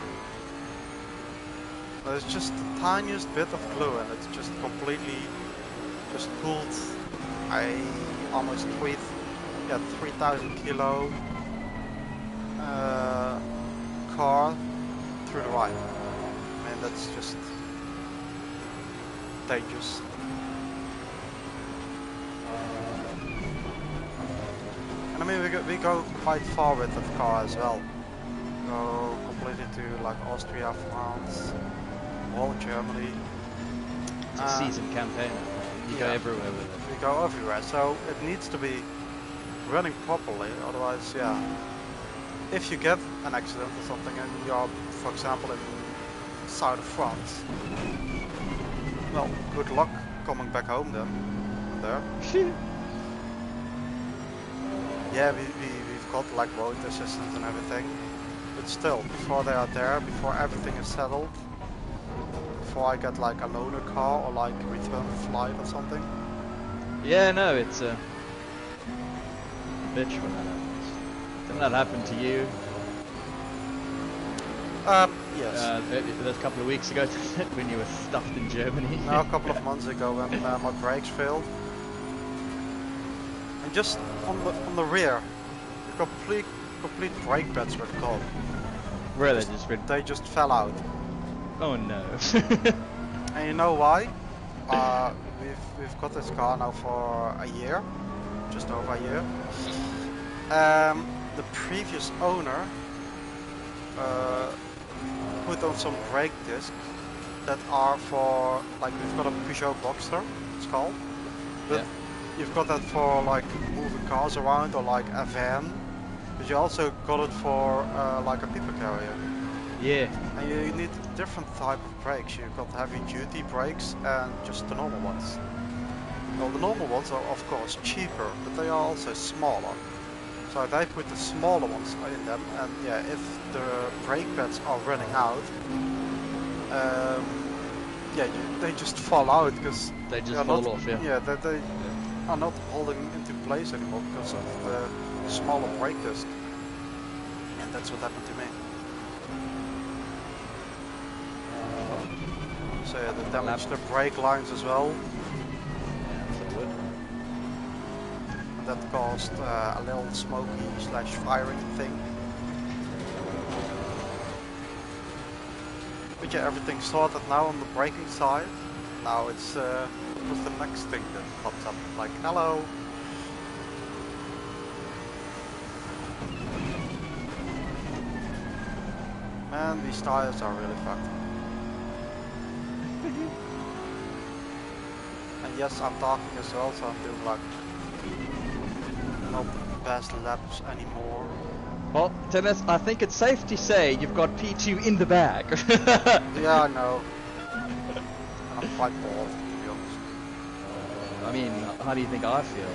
There's just the tiniest bit of glue and it's just completely just pulled a almost 3,000 kilo car through the right. I mean, that's just dangerous. And I mean, we go quite far with that car as well. Go completely to like Austria, France, all Germany. It's a season campaign. You go everywhere with it. We go everywhere, so it needs to be running properly. Otherwise, yeah, if you get an accident or something and you're, for example, in south of France, well, good luck coming back home then. There. Yeah, we've got like road assistance and everything, but still, before they are there, before everything is settled, before I get like a loaner car or like a return flight or something. Yeah, no, it's a bitch when that happens. Didn't that happen to you? Yes. A couple of weeks ago, when you were stuffed in Germany. No, a couple of months ago when my brakes failed. And just on the rear, complete brake pads were called. Really, they just fell out. Oh no. And you know why? We've got this car now for a year, just over a year. The previous owner put on some brake discs that are for, like, we've got a Peugeot Boxster, it's called. But you've got that for like moving cars around or like a van. But you also got it for like a people carrier. Yeah. And you need a different type of brakes. You've got heavy duty brakes and just the normal ones. Well, the normal ones are of course cheaper, but they are also smaller. So they put the smaller ones in them, and yeah, if the brake pads are running out, they just fall out because they just fall off. Yeah, they are not holding into place anymore because of the smaller brake disc. And that's what happened to me. So yeah, they damaged the brake lines as well. That caused a little smoky / firing thing. But yeah, everything's sorted now on the braking side. Now it's what's the next thing that pops up? Like, hello. Man, these tires are really fucked. And yes, I'm talking as well, so I'm doing like not the best laps anymore. Well, Dennis, I think it's safe to say you've got P2 in the bag. Yeah, I know. And I'm quite bored, to be honest. I mean, how do you think I feel?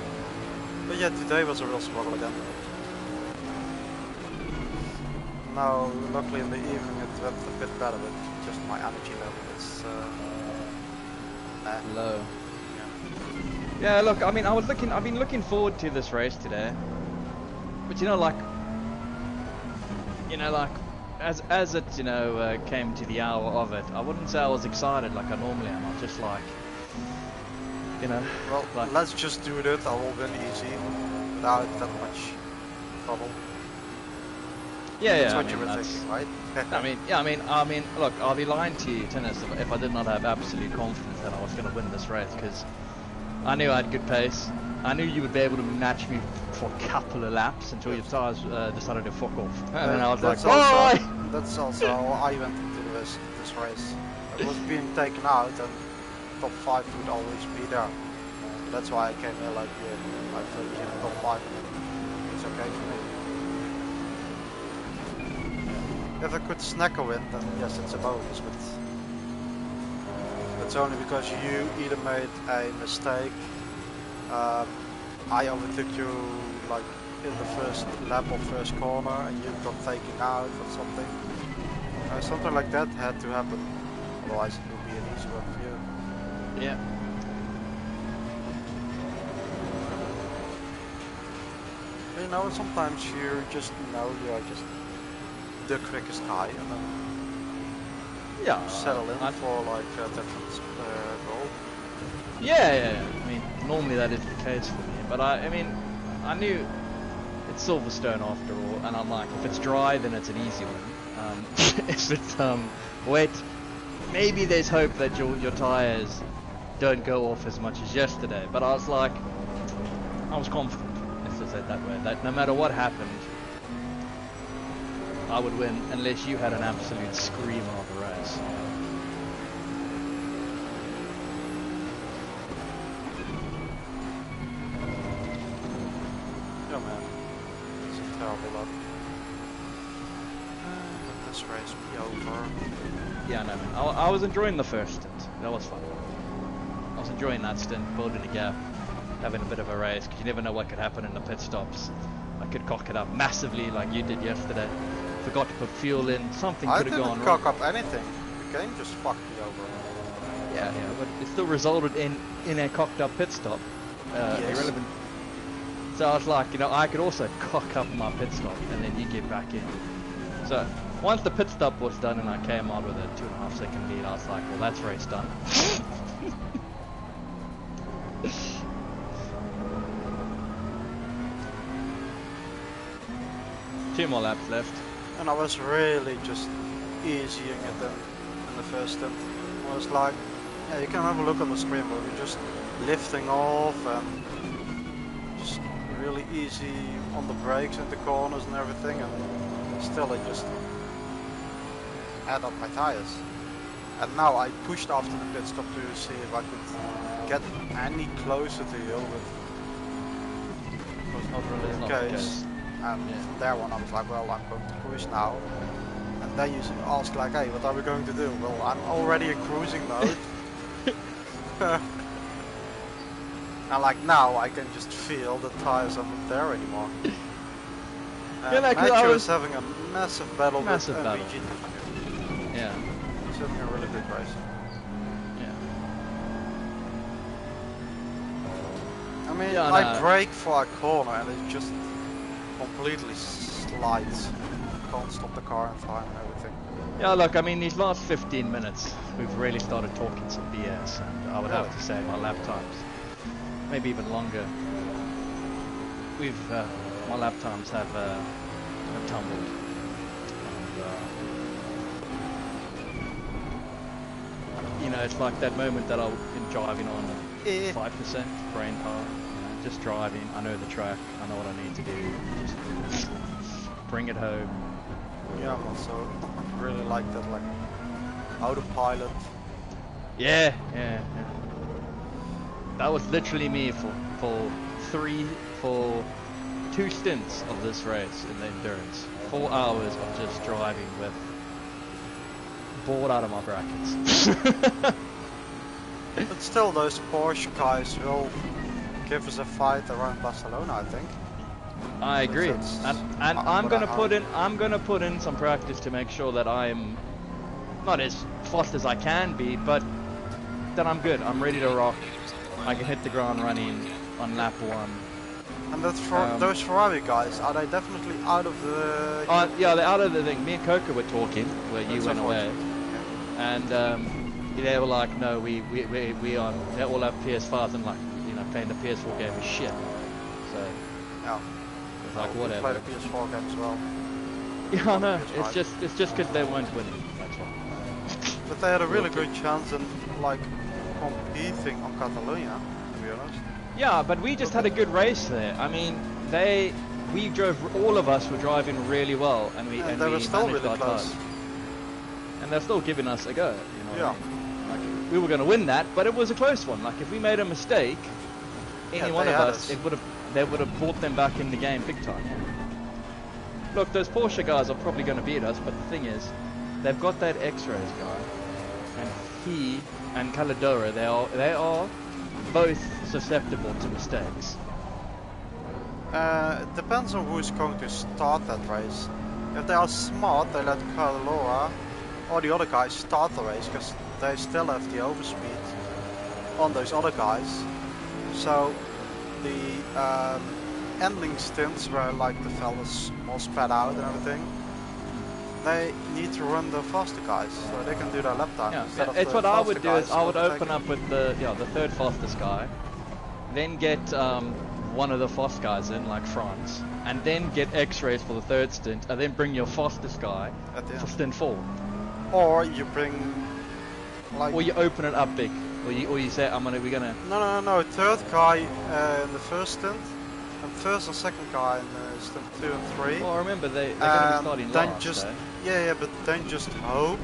But yeah, today was a real struggle again. Now, luckily in the evening it went a bit better, but just my energy level is low. Yeah, look, I mean, I've been looking forward to this race today, but you know, like, as it, came to the hour of it, I wouldn't say I was excited like I normally am. I was just like, well, like, let's just do it. I will win easy, without that much trouble. Yeah, That's yeah. what you were thinking, right? I mean, look, I'll be lying to you, Tennis, if I did not have absolute confidence that I was going to win this race, because I knew I had good pace. I knew you would be able to match me for a couple of laps until your tires decided to fuck off, and then I was like, "Bye." That's also how I went into this race. I was being taken out, and top 5 would always be there. That's why I came here like you. I think in the top 5, it's okay for me. If I could snack a win, then yes, it's a bonus, but it's only because you either made a mistake. I overtook you like in the first lap or first corner, and you got taken out or something. Something like that had to happen. Otherwise, it would be an easy one for you. Yeah. You know, sometimes you just know you are just the quickest guy, and then Yeah. settle in for like a different goal. Yeah. I mean, normally that is the case for me, but I mean, I knew it's Silverstone after all, and I'm like, if it's dry, then it's an easy one. If it's wet, maybe there's hope that your tires don't go off as much as yesterday. But I was like, I was confident, let's just say it that way, that no matter what happened, I would win unless you had an absolute screamer of a race. Yeah, man, it's a terrible luck. Let this race be over. Yeah, no, man. I was enjoying the first stint. That was fun. I was enjoying that stint, building a gap, having a bit of a race, because you never know what could happen in the pit stops. I could cock it up massively like you did yesterday. Forgot to put fuel in. Something could have gone wrong. I didn't cock up anything. The game just fucked me over. Yeah, but it still resulted in a cocked up pit stop. Yes. Irrelevant. So I was like, you know, I could also cock up my pit stop and then you get back in. So once the pit stop was done and I came out with a 2.5 second lead, I was like, well, that's race done. 2 more laps left. And I was really just easying it in the first stint. I was like, yeah, you can have a look on the screen, but we're just lifting off and just really easy on the brakes and the corners and everything, and still I just add up my tires. And now I pushed after the pit stop to see if I could get any closer to you, but it was not really the case. And from there on I was like, well, I'm going to cruise now. And then you ask like, hey, what are we going to do? Well, I'm already in cruising mode. And like now I can just feel the tires are not there anymore. Matthew was having a massive battle with GT3. Yeah. He's having a really good race. Yeah. I mean, I brake for a corner and it just completely slides. Can't stop the car in time and everything. Yeah, look, I mean, these last 15 minutes, we've really started talking some BS, and I would have to say my lap times, maybe even longer. My lap times have tumbled. And, you know, it's like that moment that I've been driving on 5% brain power. Just driving, I know the track, I know what I need to do, just bring it home. Yeah, I'm also really like that, like, autopilot. Yeah. That was literally me for 2 stints of this race in the endurance. 4 hours of just driving with bored out of my brackets. But still, those Porsche guys will give us a fight around Barcelona, I think. I agree, and I'm gonna put in some practice to make sure that I'm not as fast as I can be, but that I'm good. I'm ready to rock. I can hit the ground running on lap 1. And that's for those Ferrari guys. Are they definitely out of the? Yeah, they're out of the thing. Me and Coco were talking where you went away, and they were like, no, we are. They all have PS5s and like, you know, playing the PS4 game is shit. So yeah. like whatever. Play the PS4 game as well. Yeah, I on the know. PS5. It's just because they weren't winning. That's all. But they had a really good chance in like competing on Catalonia, to be honest. Yeah, but we just had a good race there. I mean, we drove. All of us were driving really well, and we And they were still managed really our close. time. And they're still giving us a go. You know what Yeah. I mean? Like, we were going to win that, but it was a close one. Like if we made a mistake, any one of us, they would have brought them back in the game big time. Look, those Porsche guys are probably going to beat us, but the thing is, they've got that X-Rays guy, and he and Caladora, they are both susceptible to mistakes. It depends on who's going to start that race. If they are smart, they let Caladora or the other guys start the race because they still have the overspeed on those other guys. So the ending stints where like the fellas all spread out and everything, they need to run the faster guys so they can do their lap time. Yeah, it's what I would do is I would open up with the third fastest guy, then get one of the fast guys in like France, and then get X-rays for the third stint, and then bring your fastest guy for stint 4. Or you bring like. Or you open it up big, or you say we're gonna. No. Third guy in the first stint, and first and second guy in stint 2 and 3. Well, remember they're gonna be starting last. But then just hope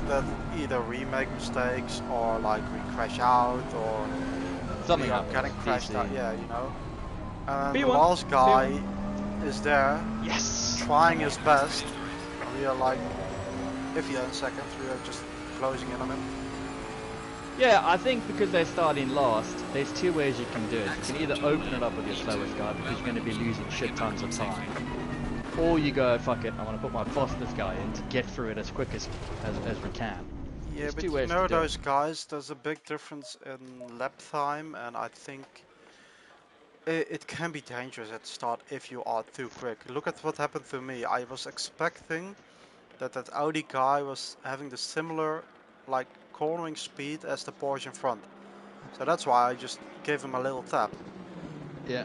that either we make mistakes or like we crash out or something we are getting crashed out. Yeah, you know. And the B1, last guy is there, yes, trying his best. And we are like, if you're in second, we are just closing in on him. Yeah, I think because they're starting last, there's two ways you can do it. You can either open it up with your slowest guy because you're going to be losing shit tons of time, or you go, fuck it, I want to put my fastest guy in to get through it as quick as we can. Yeah, there's but two you ways know to do those it. guys, there's a big difference in lap time, and I think it can be dangerous at the start if you are too quick. Look at what happened to me. I was expecting that Audi guy was having the similar like cornering speed as the Porsche in front. So that's why I just gave him a little tap. Yeah.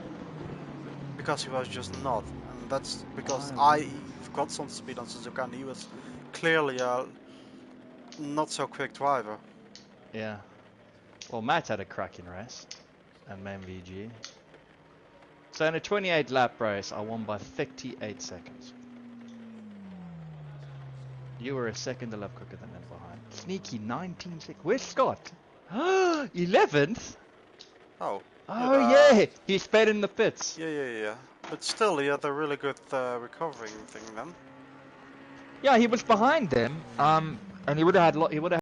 Because he was just not. And that's because I've got some speed on Suzuka and he was clearly a not so quick driver. Yeah. Well, Matt had a cracking race at MVG. So in a 28 lap race, I won by 38 seconds. You were a second a lap quicker than them behind. Sneaky 19 seconds. Where's Scott? 11th? Oh. Yeah, he sped in the pits. Yeah. But still, he had a really good recovering thing then. Yeah, he was behind them. And he would have had